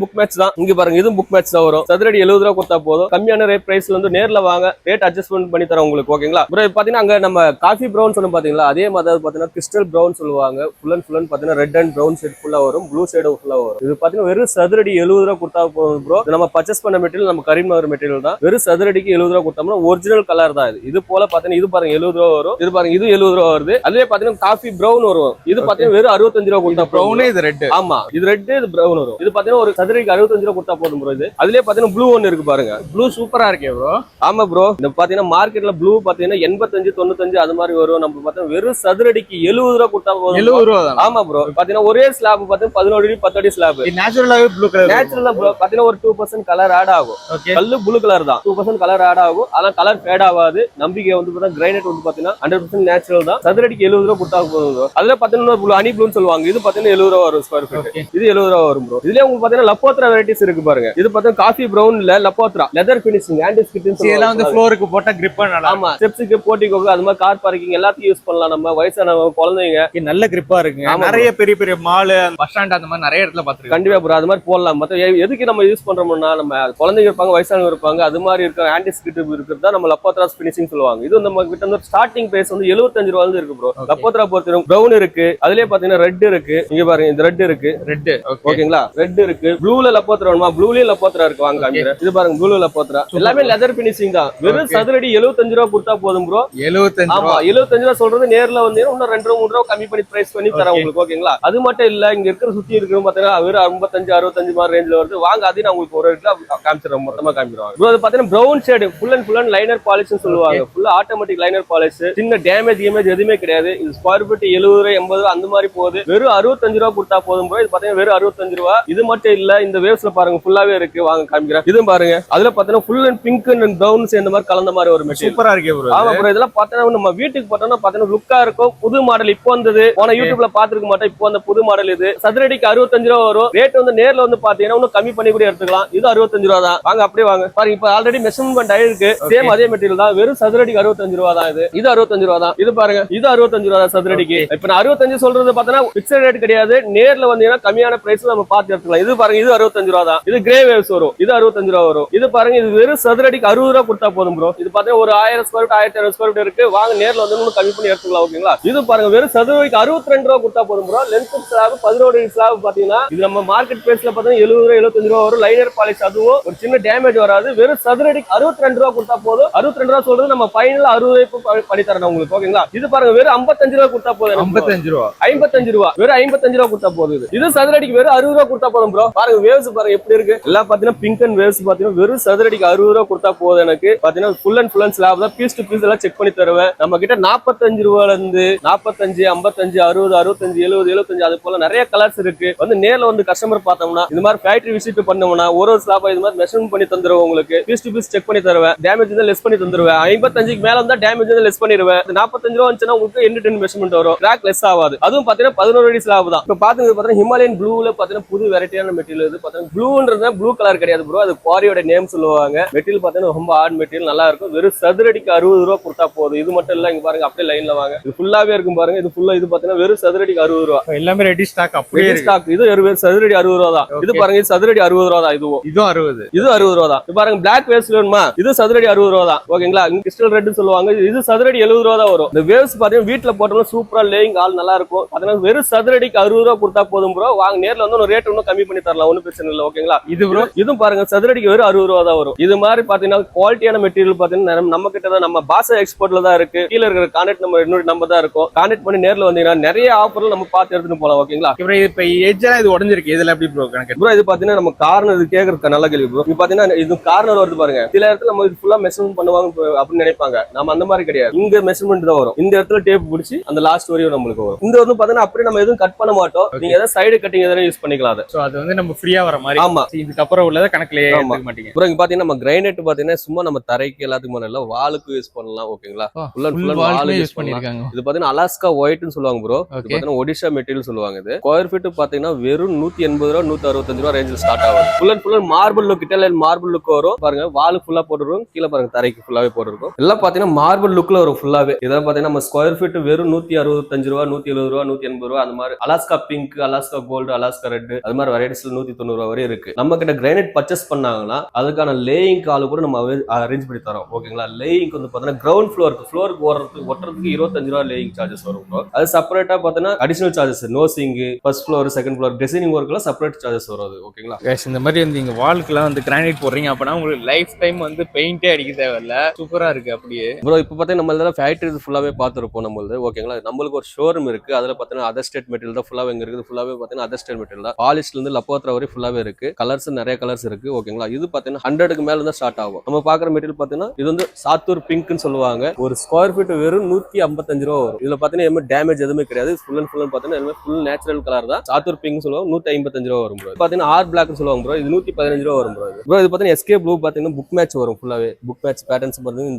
புக் மேட்ச் தான். இங்க பாருங்க இது புக் மேட்ச் தான் வரும். சதுரடி 70 ரூபாய் கொடுத்தா போதும். கம்மியான ரேட் பிரைஸ்ல வந்து நேர்ல வாங்க. ரேட் அட்ஜஸ்ட்மெண்ட் பண்ணி தரோம் உங்களுக்கு. ஓகேங்களா ப்ரோ? பாத்தீங்கன்னா அங்க நம்ம காஃபி பிரவுன் சொன்னோம் பாத்தீங்களா? அதே மாதிரி பாத்தீங்கன்னா கிறிஸ்டல் பிரவுன் சொல்லுவாங்க. ஃபுல் அண்ட் பாத்தீங்கன்னா ரெட் அண்ட் பிரவுன் ஷேட் ஃபுல்லா வரும். ப்ளூ ஷேட் ஃபுல்லா வரும். இது பாத்தீங்கன்னா வெறும் சதுரடி 70 ரூபாய் கொடுத்தா போதும் ப்ரோ. நம்ம பர்ச்சேஸ் பண்ண மெட்டீரியல் நம்ம கரீம்நகர் மெட்டீரியல் தான். வெறும் சதுரடிக்கு 70 ரூபாய் கொடுத்தோம்னா ஒரிஜினல் கலர் தான். இது போல பாத்தீங்கன்னா இது பாருங்க 70 ரூபாய் வரும். இது பாருங்க இது 70 ரூபாய் வருது. அதுவே பாத்தீங்கன்னா காஃபி பிரவுன் வரும். இது பாத்தீங்கன்னா வெறும் 65 ரூபாய் கொடுத்தா பிரவுன். இது ரெட். ஆமா இது ரெட் இது பிரவுன் வரும். இது பாத்தீங்கன்னா ஒரு சதுரடிக்கு 65 ரூபாய் கொடுத்தா போதும் ப்ரோ. இது அதுலயே பாத்தீங்கன்னா ப்ளூ ஒன்னு இருக்கு பாருங்க. ப்ளூ சூப்பரா இருக்கே ப்ரோ. ஆமா ப்ரோ. இந்த பாத்தீங்கன்னா மார்க்கெட்ல ப்ளூ பாத்தீங்கன்னா 85 95 அது மாதிரி வரும். நம்ம பாத்தீங்கன்னா வெறும் சதுரடிக்கு 70 ரூபாய் கொடுத்தா போதும். 70 ரூபாய். ஆமா ப்ரோ. பாத்தீங்கன்னா ஒரே ஸ்லாப் பாத்தீங்கன்னா 11 அடி 10 அடி ஸ்லாப். நேச்சுரலாவே ப்ளூ கலர். நேச்சுரலா ப்ரோ பாத்தீங்கன்னா ஒரு 2% கலர் ஆட் ஆகும். கல்லு ப்ளூ கலர் தான். 2% கலர் ஆட் ஆகும். ஆனா கலர் ஃபேட் ஆகாது. நம்பிக்கை வந்து பாத்தீங்கன்னா கிரைனைட் வந்து பாத்தீங்கன்னா 100% 100% நேச்சுரல் தான். சதுரடிக்கு 70 ரூபா கொடுத்தா போதும். அதுல பாத்தீங்கன்னா ப்ளூ ஹனி ப்ளூன்னு சொல்லுவாங்க. இது பாத்தீங்கன்னா 70 ரூபா வரும் ஸ்கொயர் ஃபீட். இது 70 ரூபா வரும் ப்ரோ. இதுல உங்களுக்கு பாத்தீங்கன்னா லப்போத்ரா வெரைட்டிஸ் இருக்கு பாருங்க. இது பாத்தீங்கன்னா காஃபி பிரவுன்ல லப்போத்ரா லெதர் ஃபினிஷிங் ஆன்டி ஸ்கிட்னு சொல்லுவாங்க. இதெல்லாம் வந்து ஃப்ளோருக்கு போட்டா கிரிப்பா நல்லா. ஆமா, ஸ்டெப்ஸ்க்கு போர்ட்டிகோக்கு அது மாதிரி கார் பார்க்கிங் எல்லாத்தையும் யூஸ் பண்ணலாம். நம்ம வயசானவங்க குழந்தைங்க நல்ல கிரிப்பா இருக்குங்க. நிறைய பெரிய பெரிய மால் பஸ் ஸ்டாண்ட் அந்த மாதிரி நிறைய இடத்துல பாத்துருக்கேன். கண்டிப்பா ப்ரோ அது மாதிரி போடலாம். மத்த எதுக்கு நம்ம யூஸ் பண்றோம்னா நம்ம குழந்தைங்க இருப்பாங்க, வயசானவங்க இருப்பாங்க, அது மாதிரி இருக்க ஆன்டி ஸ்கிட் இருக்கிறது தான் நம்ம லப்போத்ரா ஃபினிஷிங் சொல்லுவாங்க. இது நம்ம கிட்ட வந்து ஸ்டார்டிங் பிரைஸ் வந்து 75 ரூபாயில இருக்கு ப்ரோ. லப்போத்ரா பொறுத்தவரைக்கும் பிரவுன் இருக்கு, அதுலயே பாத்தீங்கன்னா ரெட் இருக்கு. இங்க பாருங்க இந்த ரெட் இருக்கு. ரெட் ஓகேங்களா, ரெட் இருக்கு. ப்ளூல லப்போத்ரா வேணுமா, ப்ளூலயே லப்போத்ரா இருக்கு. வாங்க காமிக்கிறேன். இது பாருங்க ப்ளூல லப்போத்ரா எல்லாமே லெதர் ஃபினிஷிங் தான். வெறும் சதுரடி 75 ரூபா கொடுத்தா போதும் ப்ரோ. 75. ஆமா 75 ரூபா சொல்றது நேர்ல வந்து இன்னும் 2-3 ரூபா கம்மி பண்ணி பிரைஸ் பண்ணி தரேன் உங்களுக்கு. ஓகேங்களா, அது மட்டும் இல்ல இங்க இருக்கிற சுத்தி இருக்கிறவங்க பாத்தீங்கன்னா வெறும் 55-65 மாதிரி ரேஞ்ச்ல வருது. வாங்க அதையும் நான் உங்களுக்கு ஒரு இடத்துல காமிச்சிடுறேன், மொத்தமா காமிச்சிடுவாங்க ப்ரோ. அது பாத்தீங்கன்னா brown shade full and liner பாலிஷ்னு சொல்லுவாங்க. ஃபுல்லா ஆட்டோமேட்டிக் லைனர் பாலிஷ், சின்ன டேமேஜ் எதுவுமே கிடையாது. இது ஸ்கொயர் ஃபீட் 70 80 ரூபா அந்த மாதிரி போகுது. வெறும் 65 ரூபா கொடுத்தா போதும் ப்ரோ. இது பாத்தீங்கன்னா வெறும் 65 ரூபா. இது மட்டும் இல்ல இந்த வேவ்ஸ்ல பாருங்க ஃபுல்லாவே இருக்கு. வாங்க காமிக்கிறேன். இதுவும் பாருங்க அதுல பாத்தீங்கன்னா full and pink and brown சேர்ந்த மாதிரி கலந்த மாதிரி ஒரு மெட்டீரியல் சூப்பரா இருக்கு ப்ரோ. ஆமா ப்ரோ, இதெல்லாம் பாத்தீங்கன்னா நம்ம வீட்டுக்கு போட்டோம்னா பாத்தீங்கன்னா லுக்கா இருக்கும். புது மாடல் இப்போ வந்தது, போன யூடியூப்ல பாத்துருக்க மாட்டேன். இப்போ அந்த புது மாடல் இது சதுரடிக்கு 65 ரூபா வரும். ரேட் வந்து நேர்ல வந்து பாத்தீங்கன்னா இன்னும் கம்மி பண்ணி கூட எடுத்துக்கலாம். இது 65 ரூபா தான். வாங்க அப்படியே வாங்க பாருங்க. இப்ப ஆல்ரெடி மெஷர்மென்ட் ஆயிருக்கு. சேம் அதே மெட்டீரியல் தான். வெறும் சதுரடிக்கு 65 ரூபா தான். இது 65 ரூபா தான். இது பாருங்க இது 65 ரூபா தான் சதுரடிக்கு. இப்ப நான் 65 சொல்றது பாத்தீங்கன்னா பிக்சட் ரேட் கிடையாது. நேர்ல வந்தீங்கன்னா கம்மியான பிரைஸ்ல நம்ம பார்த்து எடுத்துக்கலாம். இது பாருங்க இது 65 ரூபா தான். இது கிரே வேவ்ஸ் வரும். இது 65 ரூபா வரும். இது பாருங்க இது வெறும் சதுரடிக்கு 60 ரூபா கொடுத்தா போதும் ப்ரோ. இது பாத்தீங்கன்னா ஒரு 1000 ஸ்கொயர் ஃபீட் 1200 ஸ்கொயர் ஃபீட் இருக்கு. வாங்க நேர்ல வந்து இன்னும் கம்மி பண்ணி எடுத்துக்கலாம். ஓகேங்களா, இது பாருங்க வெறும் சதுரடிக்கு 62 ரூபா கொடுத்தா போதும் ப்ரோ. லென்த் ஸ்லாப் 11 ஸ்லாப் பாத்தீங்கன்னா இது நம்ம மார்க்கெட் பிரைஸ்ல பாத்தீங்கன்னா 70 ரூபா 75 ரூபா வரும். லைனர் பாலிஷ் அதுவும் ஒரு சின்ன டேமேஜ் வராது. வெறும் சதுரடிக்கு 62 ரூபா கொடுத்தா போதும். 62 ரூபா சொல்றது நம்ம ஃபைனல் 60 பண்ணி தரணும் உங்களுக்கு. ஓகேங்களா, இது பாருங்க வெறும் 55 ரூபா கொடுத்தா போதும். 55 ரூபா 55 ரூபா வெறும் 55 ரூபா கொடுத்தா போதும். இது சதுரடிக்கு வெறும் 60 ரூபா கொடுத்தா போதும் ப்ரோ. பாருங்க வேவ்ஸ் பாருங்க எப்படி இருக்கு. எல்லாம் பாத்தீங்கன்னா பிங்க் அண்ட் வேவ்ஸ் பாத்தீங்கன்னா வெறும் சதுரடிக்கு 60 ரூபா கொடுத்தா போதும். எனக்கு பாத்தீங்கன்னா ஃபுல் அண்ட் ஸ்லாப் தான். பீஸ் டு பீஸ் எல்லாம் செக் பண்ணி தருவேன். நம்ம கிட்ட 45 ரூபாயில இருந்து 45 55 60 65 70 75 அது போல நிறைய கலர்ஸ் இருக்கு. வந்து நேர்ல வந்து கஸ்டமர் பார்த்தோம்னா இந்த மாதிரி ஃபேக்டரி விசிட் பண்ணோம்னா ஒரு ஸ்லாப் இது மாதிரி மெஷர்மென்ட் பண்ணி தந்துருவேன். உங்களுக்கு பீஸ் டு பீஸ் செக் பண்ணி தருவேன். டேமேஜ் இருந்தா லெஸ் பண்ணி தந்துருவேன். 55க்கு மேல இருந்தா டேமேஜ் இருந்தா லெஸ் பண்ணிடுவேன். 45 ரூபா வந்துச்சுன்னா உங்களுக்கு எண்ட் டு எண்ட் மெஷர்மென்ட் வரும். கிராக் லெஸ் ஆகாது. அதுவும் பாத்தீங்கன்னா 11 அடி ஸ்லாப் தான். இப்போ பாத்தீங்கன்னா ஹிமாலயன் ப்ளூல பாத்தீங்கன்னா புது வெரைட்டியான மெட்டீரியல். இது பாத்தீங்கன்னா ப்ளூன்றது ப்ளூ கலர் கிடையாது ப்ரோ. அது குவாரியோட நேம் சொல்லுவாங்க. மெட்டீரியல் பாத்தீங்கன்னா ரொம்ப ஹார்ட் மெட்டீரியல், நல்லா இருக்கும். வெறும் சதுரடிக்கு 60 ரூபா கொடுத்தா போதும். இது மட்டும் இல்ல, இங்க பாருங்க அப்படியே லைன்ல வாங்க. இது ஃபுல்லாவே இருக்கும் பாருங்க. இது ஃபுல்லா இது பாத்தீங்கன்னா வெறும் சதுரடிக்கு 60 ரூபா. எல்லாமே ரெடி ஸ்டாக் அப்படியே ஸ்டாக். இது வெறும் சதுரடி 60 ரூபா தான். இது பாருங்க இது சதுரடி 60 ரூபா தான். இதுவும் 60. இது 60 ரூபா தான். இது பாருங்க பிளாக் வேவ்ஸ் வேணுமா, இது சதுரடி 60 ரூபா தான். ஓகேங்களா, கிறிஸ்டல் ரெட் சொல்லுவாங்க. இது சதுரடி 70 ரூபா தான் வரும். இந்த வேவ்ஸ் பாத்தீங்கன்னா வீட்டுல போட்டோம்னா சூப்பரா லேயிங் ஆல் நல்லா இருக்கும். அதனால வெறும் சதுரடிக்கு 60 ரூபா கொடுத்தா போதும் ப்ரோ. வாங்க நேர்ல வந்து ஒரு ரேட் இன்னும் கம்மி பண்ணி தரலாம். ஒன்னும் பிரச்சனை இல்லை. ஓகேங்களா, இது ப்ரோ இதுவும் பாருங்க சதுரடிக்கு வெறும் 60 ரூபா தான் வரும். இது மாதிரி பாத்தீங்கன்னா குவாலிட்டியான மெட்டீரியல் பாத்தீங்கன்னா நம்ம கிட்ட தான், நம்ம பாசா எக்ஸ்போர்ட்ல தான் இருக்கு. கீழே இருக்கிற கான்டாக்ட் நம்பர் இன்னொரு நம்பர் தான் இருக்கும். கான்டாக்ட் பண்ணி நேர்ல வந்தீங்கன்னா நிறைய ஆஃபர்ல நம்ம பார்த்து எடுத்துட்டு போலாம். ஓகேங்களா, இப்ப எட்ஜ்லாம் இது உடைஞ்சிருக்கு. இதுல எப்படி ப்ரோ கணக்கு ப்ரோ? இது பாத்தீங்கன்னா நம்ம கார்னர் இது கேக்குறது நல்ல கேள்வி ப்ரோ. இது பாத்தீங்கன்னா இது கார்னர் வருது பாருங்க. சில இடத்துல நம்ம இது ஃபுல்லா மெஷர்மென்ட் பண்ணுவாங்க அப்படின்னு நினைப்பாங்க. நம்ம அந்த மாதிரி கிடையாது. இங்க மெஷர்மென்ட் தான் வரும். இந்த இடத்துல டேப் பிடிச்சி அந்த லாஸ்ட் வரையும் நம்மளுக்கு வரும். இந்த வந்து பாத்தீங்கன்னா அப்படியே நம்ம எதுவும் கட் பண்ண மாட்டோம். நீங்க ஏதாவது சைடு கட்டிங் எதாவது யூஸ் பண்ணிக்கலாம். சோ அது வந்து நம்ம ஃப்ரீயா வர மாதிரி. ஆமா, இதுக்கப்புறம் உள்ளத கணக்குலயே எடுத்துக்க மாட்டீங்க ப்ரோ. இங்க பாத்தீங்கன்னா நம்ம கிரைனைட் பாத்தீங்கன்னா சும்மா நம்ம தரைக்கு எல்லாத்துக்கும் பண்ணல, வாலுக்கு யூஸ் பண்ணலாம். ஓகேங்களா, ஃபுல் அண்ட் ஃபுல் வாலுக்கு யூஸ் பண்ணிருக்காங்க. இது பாத்தீங்கன்னா அலாஸ்கா ஒயிட்னு சொல்லுவாங்க ப்ரோ. இது பாத்தீங்கன்னா ஒடிஷா மெட்டீரியல் சொல்லுவாங்க. இது ஸ்கொயர் ஃபீட் பாத்தீங்கன்னா வெறும் 180 ரூபா 165 ரூபா ரேஞ்சில் ஸ்டார்ட் ஆகும். Full and full marble look, Italian marble look வரும் பாருங்க. வாலு ஃபுல்லா போட்டுருக்கும், கீழே பாருங்க தரைக்கு ஃபுல்லாவே போட்டுருக்கும். எல்லாம் பாத்தீங்கன்னா மார்பிள் லுக்ல வரும் ஃபுல்லாவே. இதெல்லாம் பாத்தீங்கன்னா நம்ம ஸ்கொயர் ஃபீட் வெறும் 165 ரூபா 170 ரூபா 180 ரூபா அந்த மாதிரி. Alaska pink, Alaska gold, Alaska red அது மாதிரி வெரைட்டிஸ்ல 190 ரூபா வரை இருக்கு. நம்ம கிட்ட கிரைனைட் பர்ச்சேஸ் பண்ணாங்கன்னா அதுக்கான லேயிங் கால் கூட நம்ம அரேஞ்ச் பண்ணி தரோம். ஓகேங்களா, லேயிங் வந்து பாத்தீங்கன்னா கிரவுண்ட் ஃப்ளோருக்கு ஒட்டுறதுக்கு 25 ரூபா லேயிங் சார்ஜஸ் வரும். அது செப்பரேட்டா பாத்தீங்கன்னா additional charges, nosing, first floor, second floor, designing ஒர்க்லாம் செப்பரேட் சார்ஜஸ் வரும். ஓகேங்களா, இந்த மாதிரி வந்து நீங்க வால்க்குலாம் வந்து கிரானைட் போடுறீங்க அப்படின்னா உங்களுக்கு லைஃப் டைம் வந்து பெயிண்டே அடிக்க தேவையில்ல. சூப்பரா இருக்கு அப்படியே ப்ரோ. இப்போ பார்த்தீங்கன்னா நம்ம இதெல்லாம் ஃபேக்டரி ஃபுல்லாவே பார்த்துருப்போம் நம்மளுது. ஓகேங்களா, நம்மளுக்கு ஒரு ஷோரூம் இருக்கு. அதில் பார்த்தீங்கன்னா அதர் ஸ்டேட் மெட்டீரியல் தான் ஃபுல்லாவே இங்க இருக்குது. ஃபுல்லாவே பார்த்தீங்கன்னா அதர் ஸ்டேட் மெட்டீரியல் தான். பாலிஷ்ல இருந்து லப்போத்ரா வரை ஃபுல்லாவே இருக்கு. கலர்ஸ் நிறைய கலர்ஸ் இருக்கு. ஓகேங்களா, இது பார்த்தீங்கன்னா 100க்கு மேல தான் ஸ்டார்ட் ஆகும். நம்ம பார்க்குற மெட்டீரியல் பார்த்தீங்கன்னா இது வந்து சாத்தூர் பிங்க்னு சொல்லுவாங்க. ஒரு ஸ்கொயர் ஃபீட் வெறும் 155 ரூபா வரும். இதுல பார்த்தீங்கன்னா எதுவுமே டேமேஜ் எதுவுமே கிடையாது. ஃபுல் அண்ட் ஃபுல் பார்த்தீங்கன்னா ஃபுல் நேச்சுரல் கலர் தான். சாத்தூர் பிங்க் சொல்லுவாங்க. 155 ரூபா வரும் ப்ரோ. பார்த்தீங்கன்னா ஆர் பிளாக் சொல்லுவாங்க ப்ரோ. இது 115 ரூபா வரும் ப்ரோ. இது பார்த்தீங்கன்னா எஸ்கே ப்ளூ பார்த்தீங்கன்னா புக் மேட்ச் வரும். ஃபுல்லாவே புக் மேட்ச் பேட்டர்ன்ஸ் பார்த்தீங்கன்னா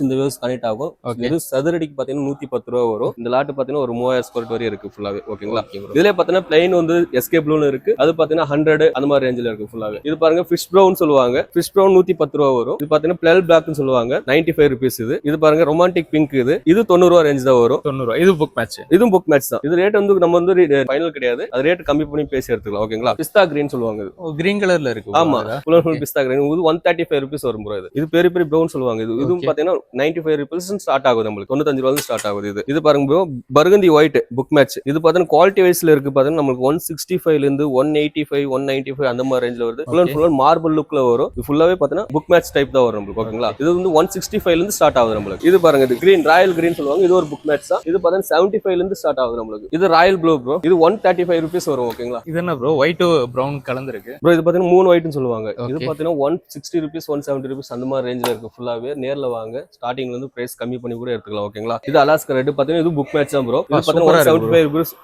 இந்த வேவ்ஸ் கனெக்ட் ஆகும். வெறும் சதுரடிக்கு பாத்தீங்கன்னா 110 ரூபா வரும். இந்த லாட் பாத்தீங்கன்னா ஒரு 3000 ஸ்கொயர் வரையும் இருக்கு ஃபுல்லாவே. ஓகேங்களா? இதுல பாத்தீங்கன்னா பிளைன் வந்து எஸ்கே ப்ளூன்னு இருக்கு. அது பாத்தீங்கன்னா 100 அந்த மாதிரி ரேஞ்சில இருக்கு ஃபுல்லாவே. இது பாருங்க ஃபிஷ் ப்ரௌன் சொல்லுவாங்க. ஃபிஷ் ப்ரௌன் 110 ரூபா வரும். இது பாத்தீங்கன்னா பிளல் பிளாக்னு சொல்லுவாங்க. 95 ருபீஸ் இது பாருங்க ரொமான்டிக் பிங்க் இது 90 ரூபா ரேஞ்ச் தான் வரும். 90 ரூபா. இது புக் மேட்ச். இதுவும் புக் மேட்ச் தான். இது ரேட் வந்து நம்ம வந்து ஃபைனல் கிடையாது. அது ரேட் கம்மி பண்ணி பேசி எடுத்துக்கலாம். ஓகேங்களா? பிஸ்தா கிரீன் சொல்லுவாங்க. கிரீன் கலர்ல இருக்கு. ஆமா, ஃபுல் பிஸ்தா கிரீன். இது 135 ருபீஸ் வரும் ப்ரோ. இது பெரிய பெரிய ப்ரௌன் சொல்லுவாங்க. இதுவும் பாத்தீங்கன்னா 95 ருபீஸ் ஸ்டார்ட் ஆகுது. நம்மளுக்கு 95 ரூபாயில ஸ்டார்ட் ஆகுது. இது பாருங்க ப்ரோ, பர்கந்தி ஒயிட் புக் மேட்ச். இது பாத்தீங்கன்னா குவாலிட்டி வைஸ்ல இருக்கு. பாத்தீங்கன்னா நமக்கு 165 ல இருந்து 185 195 அந்த மாதிரி ரேஞ்ச்ல வருது. ஃபுல் மார்பிள் லுக்ல வரும். இது ஃபுல்லாவே பாத்தீங்கன்னா புக் மேட்ச் டைப் தான் வரும் நம்மளுக்கு. ஓகேங்களா? இது வந்து 165 ல இருந்து ஸ்டார்ட் ஆகுது நம்மளுக்கு. இது பாருங்க, இது கிரீன் ராயல் கிரீன் சொல்லுவாங்க. இது ஒரு புக் மேட்ச் தான். இது பாத்தீங்கன்னா 75 ல இருந்து ஸ்டார்ட் ஆகுது நம்மளுக்கு. இது ராயல் ப்ளூ ப்ரோ. இது 135 ருபீஸ் வரும். ஓகேங்களா? இது என்ன ப்ரோ, ஒயிட் பிரவுன் கலந்து இருக்கு ப்ரோ. இது பாத்தீங்கன்னா 3 ஒயிட்னு சொல்லுவாங்க. இது பாத்தீங்கன்னா 160 ருபீஸ் 170 ருபீஸ் அந்த மாதிரி ரேஞ்ச்ல இருக்கு ஃபுல்லாவே. நேர்ல வாங்க, ஸ்டார்டிங்ல இருந்து பிரைஸ் கம்மி பண்ணி கூட எடுத்துக்கலாம். ஓகேங்களா? இது அலாஸ்கா ரெட் பாத்தீங்கன்னா இது புக் மேட்ச் தான் ப்ரோ. இது பாத்தீங்கன்னா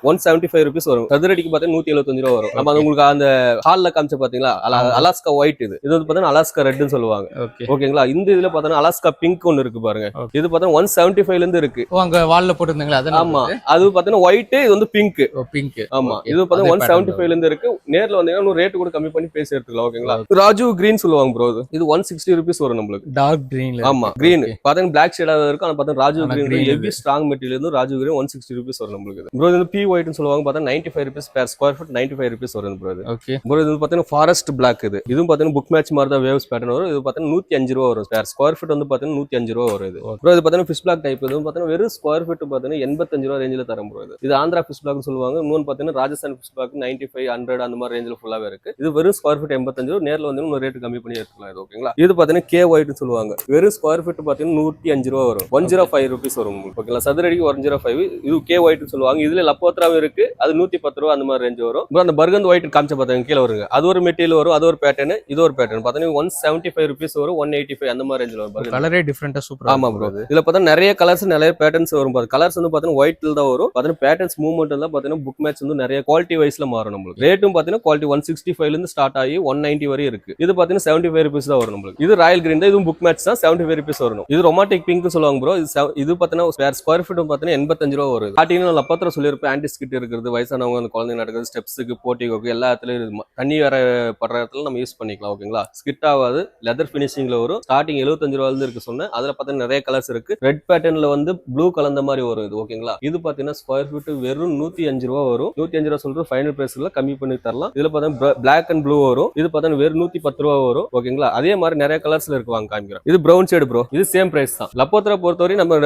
175 ருபீஸ் வரும். சதுரடிக்கு பாத்தீங்கன்னா 175 ரூபா வரும். நம்ம உங்களுக்கு அந்த ஹால்ல காமிச்ச பாத்தீங்களா அலாஸ்கா ஒயிட். இது வந்து பாத்தீங்கன்னா அலாஸ்கா ரெட்னு சொல்லுவாங்க. ஓகேங்களா? இந்த இதுல பாத்தீங்கன்னா அலாஸ்கா பிங்க் ஒன்னு இருக்கு பாருங்க. இது பாத்தீங்கன்னா 175 ல இருந்து இருக்கு. அங்க வால்ல போட்டுருந்தீங்களா? ஆமா, அது பாத்தீங்கன்னா ஒயிட், இது வந்து பிங்க். பிங்க். ஆமா, இது பாத்தீங்கன்னா 175 ல இருந்து இருக்கு. நேர்ல வந்தீங்கன்னா ரேட் கூட கம்மி பண்ணி பேசி எடுத்துக்கலாம். ஓகேங்களா? ராஜு கிரீன் சொல்லுவாங்க ப்ரோ. இது 160 ருபீஸ் வரும் நம்மளுக்கு. டார்க் கிரீன்ல. ஆமா, கிரீன் பாத்தீங்கன்னா பிளாக் ஷேடா இருக்கும். ஆனா பாத்தீங்கன்னா Raju green heavy strong material இருந்து ராஜு கிரீன் 160 ருபீஸ் வரும் நம்மளுக்கு. ப்ரோ இது பி ஒயிட்னு சொல்லுவாங்க. பாத்தீங்கன்னா 95 rupees per square food 95 rupees வரும் ப்ரோ. Okay bro. இது பாத்தீங்கன்னா ஃபாரஸ்ட் பிளாக். இதுவும் பாத்தீங்கன்னா புக் மேட்ச் மாதிரி தான் வேவ்ஸ் பேட்டர்ன் வரும். இது பாத்தீங்கன்னா 105 ரூபா வரும். பெர் ஸ்கொயர் ஃபுட் வந்து பாத்தீங்கன்னா 105 ரூபா வரும். ப்ரோ இது பாத்தீங்கன்னா ஃபிஷ் பிளாக் டைப். இது பாத்தீங்கன்னா வெறும் ஸ்கொயர் ஃபுட் பாத்தீங்கன்னா 85 ரூபா ரேஞ்சில தரும் ப்ரோ. இது ஆந்திரா ஃபிஷ் பிளாக்னு சொல்லுவாங்க. இன்னொன்னு பாத்தீங்கன்னா ராஜஸ்தான் ஃபிஷ் பிளாக் 95 100 அந்த மாதிரி ரேஞ்சில ஃபுல்லாவே இருக்கு. இது வெறும் ஸ்கொயர் ஃபுட் 85 ரூபா. நேர்ல வந்து ரேட் கம்மி பண்ணி எடுத்துக்கலாம். இது ஓகேங்களா? இது பாத்தீங்கன்னா கே ஒயிட்னு சொல்லுவாங்க. வெறும் ஸ்கொயர் ஃபுட் பாத்தீங்கன்னா 105 ரூபா வரும். 105 ருபீஸ் வரும் உங்களுக்கு. ஓகேங்களா? சதுரடிக்கு 105. இது கே ஒயிட்னு சொல்லுவாங்க. இதுல லப்போத்ராவும் இருக்கு. அது 110 ரூபா அந்த மாதிரி ரேஞ்ச் வரும். அந்த பர்கந்த் ஒயிட் காமிச்ச பாத்தீங்கன்னா கீழே வருங்க. அது ஒரு மெட்டீரியல் வரும். அது ஒரு பேட்டர்ன். இது ஒரு பேட்டர்ன் பாத்தீங்கன்னா 175 ருபீஸ் வரும். 185 அந்த மாதிரி ரேஞ்சில வரும். கலரே டிஃபரெண்டா சூப்பரா. ஆமா ப்ரோ. இதுல பாத்தீங்கன்னா நிறைய கலர்ஸ் நிறைய பேட்டர்ன்ஸ் வரும். கலர்ஸ் வந்து பாத்தீங்கன்னா ஒயிட்ல தான் வரும். பாத்தீங்கன்னா பேட்டர்ன்ஸ் மூவ்மெண்ட் எல்லாம் பாத்தீங்கன்னா புக் மேட்ச் வந்து நிறைய குவாலிட்டி வைஸ்ல மாறும் நம்மளுக்கு. ரேட்டும் பாத்தீங்கன்னா குவாலிட்டி 165 ல இருந்து ஸ்டார்ட் ஆகி 190 வரை இருக்கு. இது பாத்தீங்கன்னா 75 ருபீஸ் தான் வரும் நம்மளுக்கு. இது ராயல் கிரீன் தான். இதுவும் புக் மேட்ச் தான். 75 ருபீஸ் வரும். இது ரொமான்டிக் பிங்க் சொல்லுவாங்க ப்ரோ. இது பாத்தீங்கன்னா ஸ்கொயர் ஃபீட் பாத்தீங்கன்னா 85 ரூபா வரும். ஸ்டார்டிங்ல நான் பத்திரம் சொல்லியிருப்பேன். ஆன்டி ஸ்கிட் இருக்கிறது, வயசானவங்க, அந்த குழந்தைங்க நடக்கிறது, ஸ்டெப்ஸுக்கு, போட்டிக்கு எல்லா இடத்துலயும் தண்ணி வர படுற இடத்துல நம்ம யூஸ் பண்ணிக்கலாம். ஓகேங்களா? ஸ்கிட் ஆகாது. லெதர் பினிஷிங்ல வரும். ஸ்டார்டிங் 75 ரூபாயில இருந்து இருக்கு சொன்னேன். அதுல பாத்தீங்கன்னா நிறைய கலர்ஸ் இருக்கு. ரெட் பேட்டர்ன்ல வந்து ப்ளூ கலந்த மாதிரி வரும். இது ஓகேங்களா? இது பாத்தீங்கன்னா ஸ்கொயர் ஃபீட் வெறும் 105 ரூபா வரும். 105 ரூபா சொல்றது ஃபைனல் பிரைஸ்ல கம்மி பண்ணி தரலாம். இதுல பாத்தீங்கன்னா பிளாக் அண்ட் ப்ளூ வரும். இது பாத்தீங்கன்னா வெறும் 110 ரூபா வரும். ஓகேங்களா? அதே மாதிரி நிறைய கலர்ஸ்ல இருக்கு. வாங்க காமிக்கிறேன். இது பிரவுன் ஷேட் ப்ரோ. இது சேம் பிரைஸ் தான். லப்போத்ரா பொறுத்தவரை நம்ம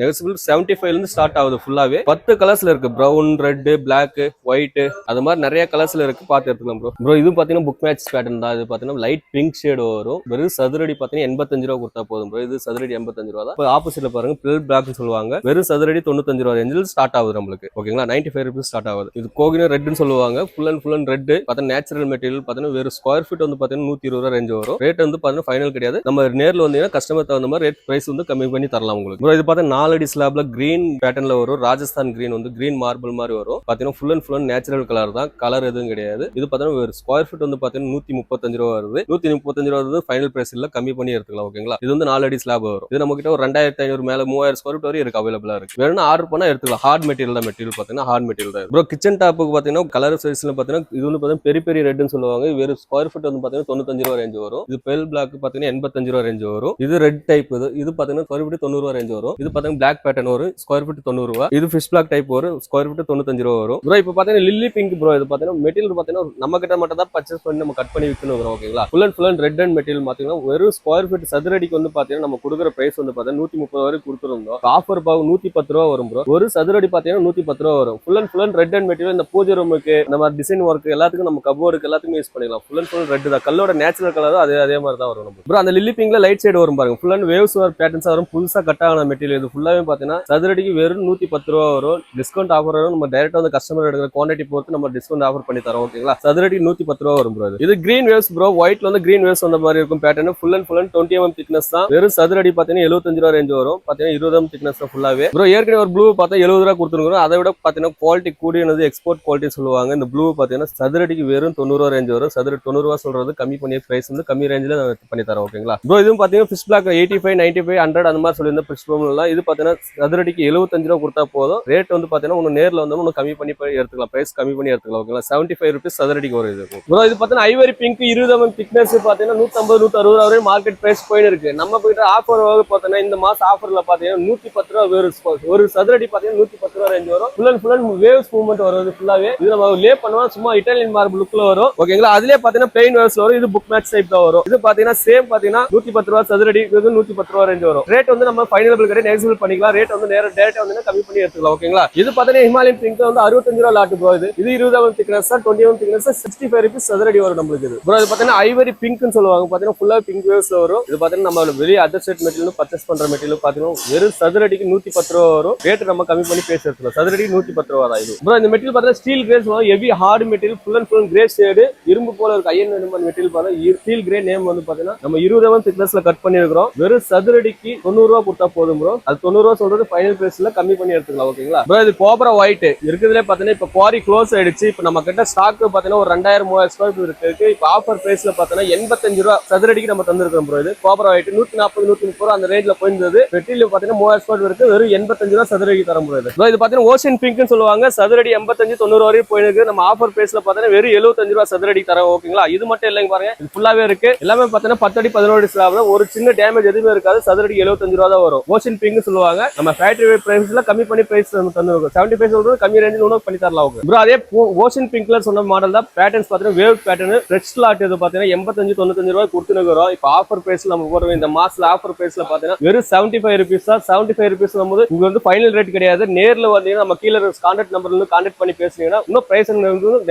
நெகசிபிள் 75 ல இருந்து ஸ்டார்ட் ஆகுது. ஃபுல்லாவே 10 கலர்ஸ்ல இருக்கு. பிரவுன், ரெட், பிளாக், ஒயிட் அது மாதிரி நிறைய கலர்ஸ்ல இருக்கு. பார்த்து எடுத்துக்கலாம் ப்ரோ. ப்ரோ இது பாத்தீங்கன்னா புக் மேட்ச் பேட்டர்ன் தான். இது பாத்தீங்கன்னா லைட் பிங்க் ஷேட் வரும். வெறும் சதுரடி பாத்தீங்கன்னா 85 ரூபா கொடுத்தா போதும் ப்ரோ. இது சதுரடி 85 ரூபா தான். இப்போ ஆப்போசிட்ல பாருங்க பில் பிளாக் சொல்லுவாங்க. வெறும் சதுரடி 95 ரூபா ரேஞ்சில் ஸ்டார்ட் ஆகுது நம்மளுக்கு. ஓகேங்களா? 95 ருபீஸ் ஸ்டார்ட் ஆகுது. இது கோகினோ ரெட்னு சொல்லுவாங்க. ஃபுல் அண்ட் ரெட் பாத்தீங்கன்னா நேச்சுரல் மெட்டீரியல். பாத்தீங்கன்னா வெறும் ஸ்கொயர் ஃபீட் வந்து பாத்தீங்கன்னா 120 ரூபா ரேஞ்ச் வரும். ரேட் வந்து பாத்தீங்கன்னா ஃபைனல் கிடையாது. நம்ம நேர்ல வந்தீங்கன்னா கஸ்டமர் தகுந்த மாதிரி ரேட் பிரைஸ் வந்து கம்மி பண்ணி தரலாம் உங்களுக்கு. ப்ரோ இது பாத்தீங்கன்னா 4 அடி ஸ்லாப்ல கிரீன் பேட்டர்ன்ல வரும். ராஜஸ்தான் கிரீன் வந்து கிரீன் மார்பிள் மாதிரி வரும். பாத்தீங்கன்னா ஃபுல் அண்ட் நேச்சுரல் கலர் தான். கலர் எதுவும் கிடையாது. இது பாத்தீங்கன்னா ஒரு ஸ்கொயர் ஃபீட் வந்து பாத்தீங்கன்னா 135 ரூபா வருது. 135 ரூபா வந்து ஃபைனல் பிரைஸ் இல்ல, கம்மி பண்ணி எடுத்துக்கலாம். ஓகேங்களா? இது வந்து 4 அடி ஸ்லாப் வரும். இது நம்ம கிட்ட ஒரு 2500 மேல 3000 ஸ்கொயர் ஃபீட் வரை இருக்கு. அவைலபிளா இருக்கு. வேணும்னா ஆர்டர் பண்ணா எடுத்துக்கலாம். ஹார்ட் மெட்டீரியல் தான். மெட்டீரியல் பாத்தீங்கன்னா ஹார்ட் மெட்டீரியல் தான். ப்ரோ கிச்சன் டாப்புக்கு பாத்தீங்கன்னா கலர் சைஸ்ல பாத்தீங்கன்னா இது வந்து பாத்தீங்கன்னா பெரிய பெரிய ரெட்னு சொல்லுவாங்க. வெறும் ஸ்கொயர் ஃபீட் வந்து பாத்தீங்கன்னா 95 ரூபா ரேஞ்ச் வரும். இது பெல் பிளாக் பாத்தீங்கன்னா 85 ரூபா ரேஞ்ச் வரும். இது ரெட் டைப். இது பாத்தீங்கன்னா ஸ்கொயர் ஃபீட் 90 ரூபா ரேஞ்ச் வரும். இது பாத்தீங்கன்னா பிளாக் பேட்டர்ன் வரும். ஸ்கொயர் ஃபீட் 90 ரூபா. இது ஃபிஷ் பிளாக் டைப் வரும். ஸ்கொயர் ஃபீட் 95 ரூபா வரும். ப்ரோ இப்போ பாத்தீங்கன்னா லில்லி பிங்க் ப்ரோ. இது பாத்தீங்கன்னா மெட்டீரியல் பாத்தீங்கன்னா நம்ம கிட்ட மட்டும் தான் பர்ச்சேஸ் பண்ணி நம்ம கட் பண்ணி விற்கணும் ப்ரோ. ஓகேங்களா? Full and red and material பாத்தீங்கன்னா வெறும் ஸ்கொயர் ஃபீட் சதுரடிக்கு வந்து பாத்தீங்கன்னா நம்ம கொடுக்குற பிரைஸ் வந்து பாத்தீங்கன்னா 130 வரை கொடுத்துருந்தோம். ஆஃபர் பாவு 110 ரூபா வரும் ப்ரோ. ஒரு சதுரடி பாத்தீங்கன்னா 110 ரூபா வரும். Full and red and material. இந்த பூஜை ரூமுக்கு இந்த மாதிரி டிசைன் ஒர்க் எல்லாத்துக்கும் நம்ம கபோர்டுக்கு எல்லாத்துக்கும் யூஸ் பண்ணிக்கலாம். ஃபுல் ரெட் தான். கல்லோட நேச்சுரல் கலர் அதே மாதிரி தான் வரும் ப்ரோ. அந்த லில்லி பிங்க்ல லைட் சைடு வரும் பாருங்க. ஃபுல் அண்ட் வேவ்ஸ் பேட்டர்ன்ஸ் வரும். புதுசா கட் ஆன மெட்டீரியல். இது ஃபுல்லாவே பாத்தீங்கன்னா சதுரடிக்கு வெறும் 110 ரூபா வரும். டிஸ்கவுண்ட் ஆஃபர் வரும். நம்ம டைரக்டா வந்து கஸ்டமர் எடுக்கிற குவான்டிட்டி பொறுத்து நம்ம டிஸ்கவுண்ட் ஆஃபர் பண்ணி தரோம். ஓகேங்களா? சதுரடி 110 ரூபா வரும் ப்ரோ. இது கிரீன் வேவ்ஸ் ப்ரோ. ஒயிட்ல வந்து கிரீன் வேவ்ஸ் அந்த மாதிரி இருக்கும் pattern. Full and 20 mm thickness தான். வெறும் சதுரடி பாத்தீங்கன்னா 75 ரூபா ரேஞ்ச் வரும். பாத்தீங்கன்னா 20 mm திக்னஸ் தான் ஃபுல்லாவே ப்ரோ. ஏற்கனவே ஒரு ப்ளூ பார்த்தா 70 ரூபா கொடுத்துருக்கோம். அதை விட பாத்தீங்கன்னா குவாலிட்டி கூடியது எக்ஸ்போர்ட் குவாலிட்டி சொல்லுவாங்க. இந்த ப்ளூ பாத்தீங்கன்னா சதுரடிக்கு வெறும் 90 ரூபா ரேஞ்ச் வரும். சதுரடி 90 ரூபா சொல்றது கம்மி பண்ணி பிரைஸ் வந்து கம்மி ரேஞ்சில பண்ணி தரோம். ஓகேங்களா ப்ரோ? இதுவும் பாத்தீங்கன்னா ஃபிஷ் பிளாக் 85 95 100 அந்த மாதிரி சொல்லியிருந்தேன். ஃபிஷ் ப்ரோம் எல்லாம் இது பாத்தீங்கன்னா சதுரடிக்கு 75 ரூபா கொடுத்தா போதும். ரேட் வந்து பாத்தீங்கன்னா இன்னும் நேர்ல வந்து இன்னும் கம்மி பண்ணி எடுத்துக்கலாம், பிரைஸ் கம்மி பண்ணி எடுத்துக்கலாம். ஓகேங்களா, 75 ருபீஸ் சதுரடிக்கு ஒரு இது இருக்கும் ப்ரோ. இது பாத்தீங்கன்னா ஐவரி பிங்க் 20 mm திக்னஸ் பாத்தீங்கன்னா 150 160 ரூபா வரை மார்க்கெட் பிரைஸ் போயிட்டு இருக்கு. நம்ம போயிட்டு ஆஃபர் பாத்தீங்கன்னா இந்த மாசம் ஆஃபர்ல பாத்தீங்கன்னா 110 ரூபா ஒரு சதுரடி பாத்தீங்கன்னா 110 ரூபா ரேஞ்ச் வரும். ஃபுல் அண்ட் வேவ்ஸ் மூவ்மெண்ட் வருது ஃபுல்லாவே. இது நம்ம லே பண்ணுவோம் சும்மா இட்டாலியன் மார்பிள் லுக்ல வரும். ஓகேங்களா, அதுலயே பாத்தீங்கன்னா பிளைன் வேவ்ஸ் வரும். இது புக் மேட்ச் டைப் தான் வரும். இது பாத்தீங்கன்னா சேம் பாத்தீங்கன்னா 110 ரூபா சதுரடி, 110 ரூபா ரேஞ்ச் வரும். ரேட் வந்து நம்ம ஃபைனல் கிடையாது, நெகோசியபிள் பண்ணிக்கலாம். ரேட் வந்து டேரக்டா வந்து கம்மி பண்ணி எடுத்துக்கலாம். ஓகேங்களா, இது பாத்தீங்கன்னா ஹிமாலயன் பிங்க் வந்து 65 ரூபா லாட் ப்ரோ. இது 20 mm thickness 20 mm thickness 65 rupees சதுரடி வரும் நம்மளுக்கு. இது ப்ரோ இது பாத்தீங்கன்னா ஐவரி பிங்க்னு சொல்லுவாங்க. பாத்தீங்கன்னா ஃபுல்லா பிங்க் வேவ்ஸ்ல வரும். இது பாத்தீங்கன்னா நம்ம வெளிய அதர் செட் மெட்டீரியல் பர்ச்சேஸ் பண்ற மெட்டீரியல் பாத்தீங்கன்னா வெறும் சதுரடிக்கு 110 ரூபா வரும். ரேட் நம்ம கம்மி பண்ணி பேச எடுத்துக்கலாம். சதுரடி 110 ரூபா தான் இது ப்ரோ. இந்த மெட்டீரியல் பாத்தீங்கன்னா ஸ்டீல் கிரேஸ் வரும். Heavy heart material, full and full grey shade, இரும்பு போல இருக்கு. ஐயன் மெட்டீரியல் பாத்தீங்கன்னா ஸ்டீல் கிரே நேம் வந்து பாத்தீங்கன்னா நம்ம 20 mm திக்னஸ்ல கட் பண்ணி இருக்கிறோம். வெறும் சதுரடிக்கு 90 ரூபா கொடுத்தா போதும் ப்ரோ. அது 90 ரூபா சொல்றது ஃபைனல் பிரைஸ்ல கம்மி பண்ணி எடுத்துக்கலாம். ஓகேங்களா ப்ரோ, இது கோப்ரா ஒயிட் இருக்குதுல பாத்தீங்கன்னா இப்ப குவாரி க்ளோஸ் ஆயிடுச்சு. இப்ப நம்ம கிட்ட ஸ்டாக் பாத்தீங்கன்னா ஒரு 2000-3000 ஸ்கொயர் ஃபீட் இருக்கு. இப்ப ஆஃபர் பிரைஸ்ல பாத்தீங்கன்னா 85 ரூபா சதுரடிக்கு நம்ம தந்திருக்கோம் ப்ரோ. இது கோப்ரா ஒயிட் 140-130 ரூபா அந்த ரேஞ்ச்ல போயிருந்தது. மெட்டீரியல் பாத்தீங்கன்னா 3000 ஸ்கொயர் ஃபீட் இருக்கு. வெறும் 85 ரூபா சதுரடிக்கு தர முடியாது ப்ரோ. இது பாத்தீங்கன்னா ஓஷன் பிங்க்னு சொல்லுவாங்க. சதுரடி 85-90 வரையும் போயிருக்கு. நம்ம ஆஃபர் பிரைஸ்ல பாத்தீங்கன்னா வெறும் 75 ரூபா சதுரடிக்கு தரோம். ஓகேங்களா, இது மட்டும் இல்லைங்க பாருங்க, இது ஃபுல்லாவே இருக்கு. எல்லாமே பாத்தீங்கன்னா 10 அடி 11 அடி ஸ்லாப்ல ஒரு சின்ன டேமேஜ் எதுவுமே இருக்காது. சதுரடிக்கு 75 ரூபா தான் வரும். ஓஷன் பிங்க் சொல்லுவாங்க. நம்ம ஃபேக்டரி பிரைஸ்ல கம்மி பண்ணி பிரைஸ் தந்துருக்கோம். 75 சொல்றது கம்மி ரேஞ்சில் இன்னும் பண்ணி தரலாம் ப்ரோ. அதே ஓஷன் பிங்க்ல சொன்ன மாடல் தான். பேட்டர்ன்ஸ் பாத்தீங்கன்னா வேவ் பேட்டர்ன் ரெட் ஸ்லாட் இது பாத்தீங்கன்னா 85-95 ரூபாய் கொடுத்துருக்கோம். இப்போ ஆஃபர் பிரைஸ்ல நம்ம போடுறோம். இந்த மாசத்துல ஆஃபர் பிரைஸ்ல பாத்தீங்கன்னா வெறும் 75 ருபீஸ் தான். 75 ருபீஸ் போது இங்க வந்து ஃபைனல் ரேட் கிடையாது. நேர்ல வந்தீங்கன்னா நம்ம கீழே கான்டாக்ட் நம்பர்ல இருந்து கான்டாக்ட் பண்ணி பேசுனீங்கன்னா இன்னும் பிரைஸ்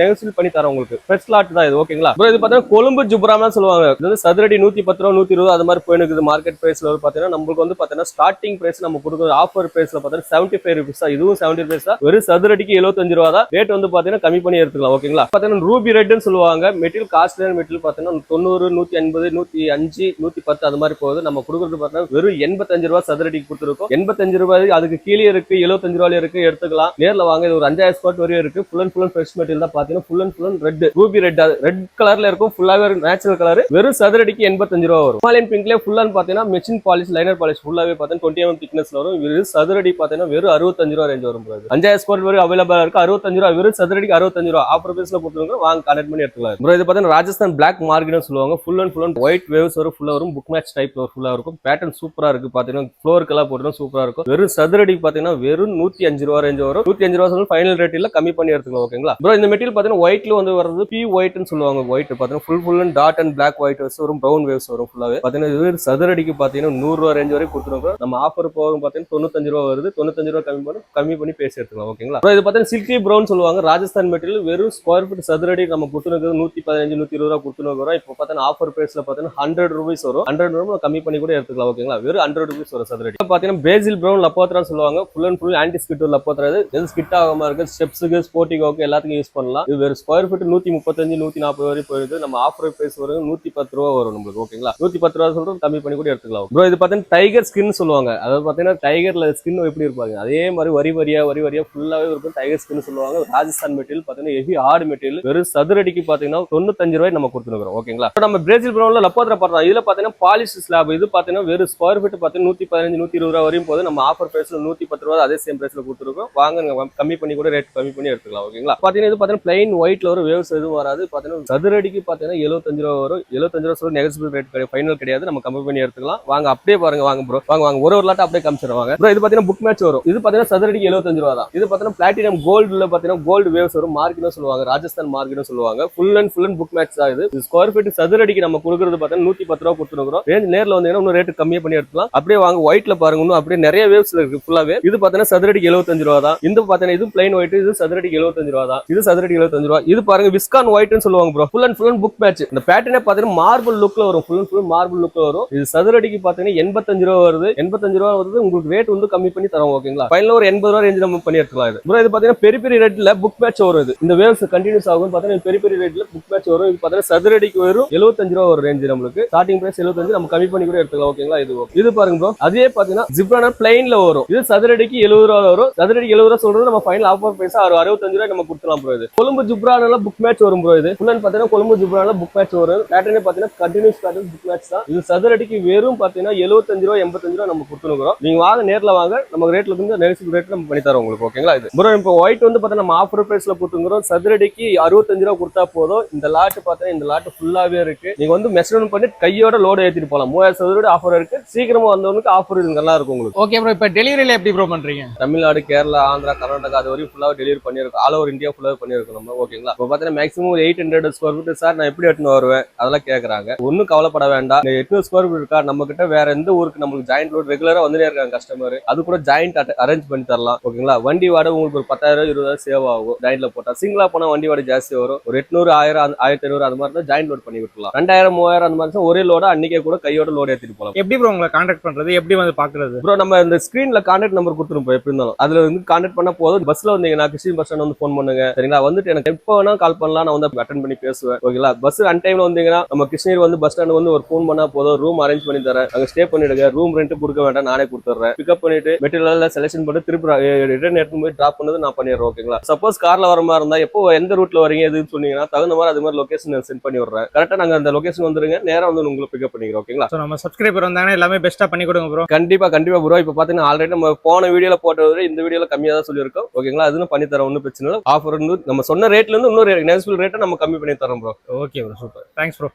நெகோசியேட் பண்ணி தரோம் உங்களுக்கு. ரெட் ஸ்லாட் தான் இது. ஓகேங்களா ப்ரோ, இது பாத்தீங்கன்னா கொழும்பு ஜுப்ராமா சொல்லுவாங்க. இது வந்து சதுரடி 110 ரூபா 120 அது மாதிரி போயிருக்கு. மார்க்கெட் பிரைஸ்ல பாத்தீங்கன்னா நம்மளுக்கு வந்து பாத்தீங்கன்னா ஸ்டார்டிங் பிரைஸ் நம்ம கொடுக்குற ஆஃபர் பிரைஸ்ல பாத்தீங்கன்னா 75 ருபீஸ் தான். இதுவும் 70 ருபீஸ் தான். வெறும் சதுரடிக்கு 75 ரூபா தான். ரேட் வந்து பாத்தீங்கன்னா கம்மி பண்ணி எடுத்துக்கலாம். ஓகேங்களா, பாத்தீங்கன்னா ரூபி ரெட்னு சொல்லுவாங்க. மெட்டீரியல் காஸ்ட்லியான மெட்டீரியல் பாத்தீங்கன்னா 90, 180, 105, 110 அது மாதிரி போகுது. நம்ம கொடுக்குறது பாத்தீங்கன்னா வெறும் 85 ரூபா சதுரடிக்கு கொடுத்துருக்கோம். 85 ரூபாய் அதுக்கு கீழே இருக்கு, 75 ரூபாய் இருக்கு, எடுத்துக்கலாம். நேர்ல வாங்க. இது ஒரு 5000 ஸ்கொயர் வரையும் இருக்கு. Full and full fresh material தான் பாத்தீங்கன்னா full and full red Ruby red red கலர்ல இருக்கும். ஃபுல்லாவே நேச்சுரல் கலர். வெறும் சதுரடிக்கு 85 ரூபா வரும். ஹிமாலயன் பிங்க்ல ஃபுல் அண்ட் பாத்தீங்கன்னா மெஷின் பாலிஷ் லைனர் பாலிஷ் ஃபுல்லாவே பாத்தீங்கன்னா 20 mm திக்னஸ்ல வரும். வெறும் சதுரடி பாத்தீங்கன்னா வெறும் 65 ரூபா ரேஞ்ச் வரும். 5000 ஸ்கொயர் வரை அவைலபிளா இருக்கு. 65 ரூபா வெறும் சதுரடிக்கு 65 ரூபா ஆஃபர் பிரைஸ்ல கொடுத்துருங்க. வாங்க கான்டாக்ட் பண்ணி எடுத்துக்கலாம் ப்ரோ. இது பாத்தீங்கன்னா ராஜஸ்தான் பிளாக் மார்க்கெட்னு சொல்லுவாங்க. Full and full white waves வரும். ஃபுல்லா வரும். புக் மேட்ச் டைப்ல ஃபுல்லா இருக்கும். பேட்டர்ன் சூப்பரா இருக்கு. பாத்தீங்கன்னா ஃப்ளோர் கலர் போட்டு சூப்பரா இருக்கும். வெறும் சதுரடி பாத்தீங்கன்னா வெறும் 105 ரூபா ரேஞ்ச் வரும். 105 ரூபா சொல்லி ஃபைனல் ரேட் இல்ல கம்மி பண்ணி எடுத்துக்கலாம். ஓகேங்களா ப்ரோ, இந்த மெட்டீரியல் பாத்தீங்கன்னா ஒயிட்ல வந்து வரது பி ஒயிட்னு சொல்லுவாங்க. ஒயிட் பாத்தீங்கன்னா full and dot and black white வரும். ப்ரௌன் வேவ்ஸ் வரும். ஃபுல்லாவே பாத்தீங்கன்னா சதுரடிக்கு பாத்தீங்கன்னா 100 ரூபா ரேஞ்ச் வரை கொடுத்துருக்கோம். நம்ம ஆஃபர் போகும் பாத்தீங்கன்னா 95 ரூபா வருது. 95 ரூபா கம்மி பண்ணி பேசி எடுத்துக்கலாம். ஓகேங்களா ப்ரோ, இது பாத்தீங்கன்னா சில்கி ப்ரௌன் சொல்லுவாங்க. ராஜஸ்தான் மெட்டீரியல் வெறும் ஸ்கொயர் ஃபீட் சதுரடி நம்ம கொடுத்துருக்கிறது 115, 120 ரூபா கொடுத்துருக்கோம். இப்போ பாத்தீங்கன்னா ஆஃபர் பிரைஸ்ல பாத்தீங்கன்னா 100 ரூபீஸ் வரும். 100 ரூபா கம்மி பண்ணி கூட எடுத்துக்கலாம். ஓகேங்களா, வெறும் 100 ரூபீஸ் வரும் சதுரடி. பாத்தீங்கன்னா பேசில் ப்ரௌன் லப்போத்ரா சொல்லுவாங்க. Full and full anti skid லப்போத்ரா. இது ஸ்கிட் ஆகாம இருக்கு. ஸ்டெப்ஸுக்கு ஸ்போர்ட்டிங்க்கு எல்லாத்துக்கும் யூஸ் பண்ணலாம். இது வெறும் ஸ்கொயர் ஃபீட் 135, 140 வரை போயிருக்கு. நம்ம ஆஃபர் பிரைஸ் வரும் 110 ரூபா வரும் நம்மளுக்கு. ஓகேங்களா, 110 ரூபா சொல்றது கம்மி பண்ணி கூட எடுத்துக்கலாம் ப்ரோ. இது பாத்தீங்கன்னா டைகர் ஸ்கின் சொல்லுவாங்க. அதாவது பாத்தீங்கன்னா டைகர்ல ஸ்கின் எப்படி இருப்பாங்க அதே மாதிரி வரி வரியா ஃபுல்லாவே இருக்கும். டைகர் ஸ்கின் சொல்லுவாங்க. ராஜஸ்தான் மெட்டீரியல் பாத்தீங்கன்னா ஹெவி ஹார்ட் மெட்டீரியல். வெறும் சதுரடிக்கு பாத்தீங்கன்னா 95 ரூபாய் நம்ம கொடுத்துருக்கோம். ஓகேங்களா, நம்ம பிரேசில் ப்ரௌன்ல லப்போத்ரா பார்த்தோம். இதுல பாத்தீங்கன்னா பாலிஷ் ஸ்லாப். இது பாத்தீங்கன்னா வெறும் ஸ்கொயர் ஃபீட் பாத்தீங்கன்னா 115, 120 ரூபா வரையும் போது. நம்ம ஆஃபர் பிரைஸ்ல 110 ரூபா அதே சேம் பிரைஸ்ல கொடுத்துருக்கோம். வாங்க கம்மி பண்ணி கூட ரேட் கம்மி பண்ணி எடுத்துக்கலாம். ஓகேங்களா, பாத்தீங்கன்னா இது பாத்தீங்கன்னா பிளைன் ஒயிட்ல ஒரு வேவ்ஸ் எதுவும் வராது. பாத்தீங்கன்னா சதுரடிக்கு பாத்தீங்கன்னா 75 ரூபா வரும். 75 ரூபா சொல்லி நெகோசியபிள் ரேட் கிடையாது, ஃபைனல் கிடையாது. நம்ம கம்மி பண்ணி எடுத்துக்கலாம். வாங்க அப்படியே பாருங்க. வாங்க ப்ரோ, வாங்க ஒரு லாட் அப்படியே காமிச்சிருவாங்க ப்ரோ. இது பாத்தீங்கன்னா புக் மேட்ச் வரும். இது பாத்தீங்கன்னா சதுரடிக்கு 75 ரூபா தான். இது பாத்தீங்கன்னா பிளாட்டினம் கோல்டுல பாத்தீங்கன்னா கோல்டு வேவ்ஸ் வரும். மார்க்கெட்னு சொல்லுவாங்க. ராஜஸ்தான் மார்க்கெட்னு சொல்லுவாங்க. ஃபுல் அண்ட் புக் மேட்ச் தான் இது. ஸ்கொயர் ஃபீட் சதுரடிக்கு நம்ம கொடுக்குறது பாத்தீங்கன்னா 110 ரூபா கொடுத்துருக்கோம். ரேஞ்ச் நேர்ல வந்தீங்கன்னா இன்னும் ரேட் கம்மியா பண்ணி எடுத்துக்கலாம். அப்படியே வாங்க ஒயிட்ல பாருங்க. இன்னும் அப்படியே நிறைய வேவ்ஸ்ல இருக்கு ஃபுல்லாவே. இது பாத்தீங்கன்னா சதுரடிக்கு 75 ரூபா தான். இந்த பாத்தீங்கன்னா இது பிளைன் ஒயிட். இது சதுரடிக்கு 75 ரூபா தான். இது சதுரடிக்கு 75 ரூபா. இது பாருங்க விஸ்கான் ஒயிட்னு சொல்லுவாங்க bro. Full and book match. இந்த பேட்டர்னே பாத்தீங்கன்னா மார்பிள் லுக்ல வரும். ஃபுல் அண்ட் மார்பிள் லுக்ல வரும். இது சதுரடிக்கு பாத்தீங்கன்னா 85 ரூபா வருது. 85 ரூபா வருது. உங்களுக்கு ரேட் வந்து கம்மி பண்ணி தரோம். ஓகேங்களா, ஃபைனல் ஒரு 80 ரூபா ரேஞ்ச் நம்ம பண்ணி எடுத்துக்கலாம். இது ப்ரோ, இது பாத்தீங்கன்னா பெரிய ரேட்ல புக் மேட்ச் வரும். இது இந்த வேவ்ஸ் கண்டினியூஸ் ஆகும். பாத்தீங்கன்னா பெரிய ரேட்ல புக் மேட்ச் வரும். இது பாத்தீங்கன்னா சதுரடிக்கு வரும் 75 ரூபா ஒரு ரேஞ்ச். நம்மளுக்கு ஸ்டார்டிங் பிரைஸ் 75. நம்ம கம்மி பண்ணி கூட எடுத்துக்கலாம். ஓகேங்களா, இது பாருங்க ப்ரோ. அதே பாத்தீங்கன்னா ஜிப்ரானா பிளைன்ல வரும். இது சதுரடிக்கு 70 ரூபா வரும். சதுரடிக்கு 70 ரூபா சொல்றது நம்ம ஃபைனல் ஆஃபர் பிரைஸ் 65 ரூபாய் நம்ம கொடுத்துலாம் ப்ரோ. இது கொழும்பு ஜிப்ரானால புக் மேட்ச் வரும் ப்ரோ. இது ஃபுல் அண்ட் பாத்தீங்கன்னா கொழும்பு ஜிப்ரானால புக் மேட்ச் வரும். பேட்டர்னே பாத்தீங்கன்னா கண்டினியூஸ் பேட்டர்ன் புக் மேட்ச் தான். இது சதுரடிக்கு வெறும் பாத்தீங்கன்னா 75 ரூபா 85 ரூபா நம்ம கொடுத்துருக்கோம். நீங்க வாங்க, நேர்ல வாங்க, நம்ம ரேட்ல இருந்து நெகோசியபிள் ரேட் நம்ம பண்ணி தரோம் உங்களுக்கு. ஓகேங்களா? இது ப்ரோ இப்போ ஒயிட் வந்து பார்த்தா நம்ம ஆஃபர் பிரைஸ்ல கொடுத்துருக்கோம். சதுரடிக்கு 65 ரூபா கொடுத்தா போதும். இந்த லாட் பார்த்தா இந்த லாட் ஃபுல்லாவே இருக்கு. நீங்க வந்து மெஷர்மெண்ட் பண்ணி கையோட லோடு ஏத்திட்டு போலாம். 3000 சதுரடி ஆஃபர் இருக்கு. சீக்கிரமா வந்தவங்களுக்கு ஆஃபர் இது நல்லா இருக்கும் உங்களுக்கு. ஓகே ப்ரோ, இப்போ டெலிவரியில எப்படி ப்ரோ பண்றீங்க? தமிழ்நாடு, கேரளா, ஆந்திரா, கர்நாடகா அது வரையும் ஃபுல்லாக டெலிவரி பண்ணியிருக்கோம். ஆல் ஓவர் இந்தியா ஃபுல்லாக பண்ணியிருக்கோம் நம்ம. ஓகேங்களா? இப்போ பார்த்தீங்கன்னா மேக்ஸிமம் 800 ஸ்கொயர் ஃபீட் சார் நான் எப்படி எடுத்துன்னு வருவேன் அதெல்லாம் கேட்குறாங்க. ஒன்றும் கவலைப்பட வேண்டாம். 800 ஸ்கொயர் ஃபீட் இருக்கா நம்ம கிட்ட, வேற எந்த ஊருக்கு நம்மளுக்கு ஜாயிண்ட் லோட் ரெகுலரா வந்துட்டே இருக்காங்க கஸ்டமர், அது கூட ஜாயிண்ட் அரேஞ்ச் பண்ணி தரலாம். ஓகேங்களா? வண்டி வாடகை உங்களுக்கு ஒரு 10,000 20,000 சேவ் ஆகும் ஜாயிண்ட்ல போட்டா. சிங்கிளா போனா வண்டி வாடகை ஜாஸ்தி வரும். ஒரு 800 1000 1500 அந்த மாதிரி தான் ஜாயிண்ட் லோட் பண்ணி விட்டுலாம். 2000 3000 அந்த மாதிரி ஒரே லோட அன்னைக்கே கூட கையோட லோட் ஏற்றிட்டு போகலாம். எப்படி ப்ரோ உங்களை கான்டாக்ட் பண்றது, எப்படி வந்து பாக்குறது? ப்ரோ நம்ம இந்த ஸ்கிரீன்ல கான்டாக்ட் நம்பர் கொடுத்துருப்போம். எப்படி இருந்தாலும் அதுல வந்து கான்டாக்ட் பண்ணா போதும். பஸ்ல வந்தீங்கன்னா கிருஷ்ணகிரி பஸ் ஸ்டாண்ட் வந்து ஃபோன் பண்ணுங்க. சரிங்களா? வந்துட்டு எனக்கு எப்போ வேணா கால் பண்ணலாம், நான் வந்து அட்டன் பண்ணி பேசுவேன். ஓகேங்களா? பஸ் அன் டைம்ல வந்தீங்கன்னா நம்ம கிருஷ்ணகிரி வந்து பஸ் ஸ்டாண்ட் வந்து ஒரு ஃபோன் பண்ணா போதும், ரூம் அரேஞ்ச் பண்ணி தரேன். அங்க ஸ்டே பண்ணிடுங்க. ரூம் ரெண்ட் கொடுக்க வேண்டாம், நானே கொடுத்துறேன். பிக்கப் பண்ணிட்டு மெட்டீரியல் செலக்ஷன் பண்ணி திருப்பி ரிட்டர்ன் எடுத்து போய் டிராப் பண்ணது நான் பண்ணிடுறேன். ஓகேங்களா? சப்போஸ் கார்ல வர மாதிரி இருந்தா எப்போ எந்த ரூட்ல வரீங்க எதுன்னு சொன்னீங்கன்னா தகுந்த மாதிரி அது மாதிரி லொகேஷன் சென்ட் பண்ணி விடுறேன். கரெக்டா நாங்க அந்த லொகேஷன் வந்துருங்க, நேரா வந்து உங்களுக்கு பிக்கப் பண்ணிக்கிறோம். ஓகேங்களா? நம்ம சப்ஸ்கிரைபர் வந்தாங்கன்னா எல்லாமே பெஸ்ட்டா பண்ணி கொடுங்க ப்ரோ. கண்டிப்பா கண்டிப்பா ப்ரோ. இப்போ பாத்தீங்கன்னா ஆல்ரெடி நம்ம போன வீடியோல போட்டதை இந்த வீடியோல கம்மியா தான் சொல்லியிருக்கோம். ஓகேங்களா? அதுன்னு பண்ணி தரோம், ஒன்றும் பிரச்சனை இல்லை. ஆஃபர் வந்து நம்ம சொன்ன ரேட்ல இருந்து இன்னொரு நெகோசியபிள் ரேட்டை நம்ம கம்மி பண்ணி தரோம் bro. Okay bro, super, thanks bro.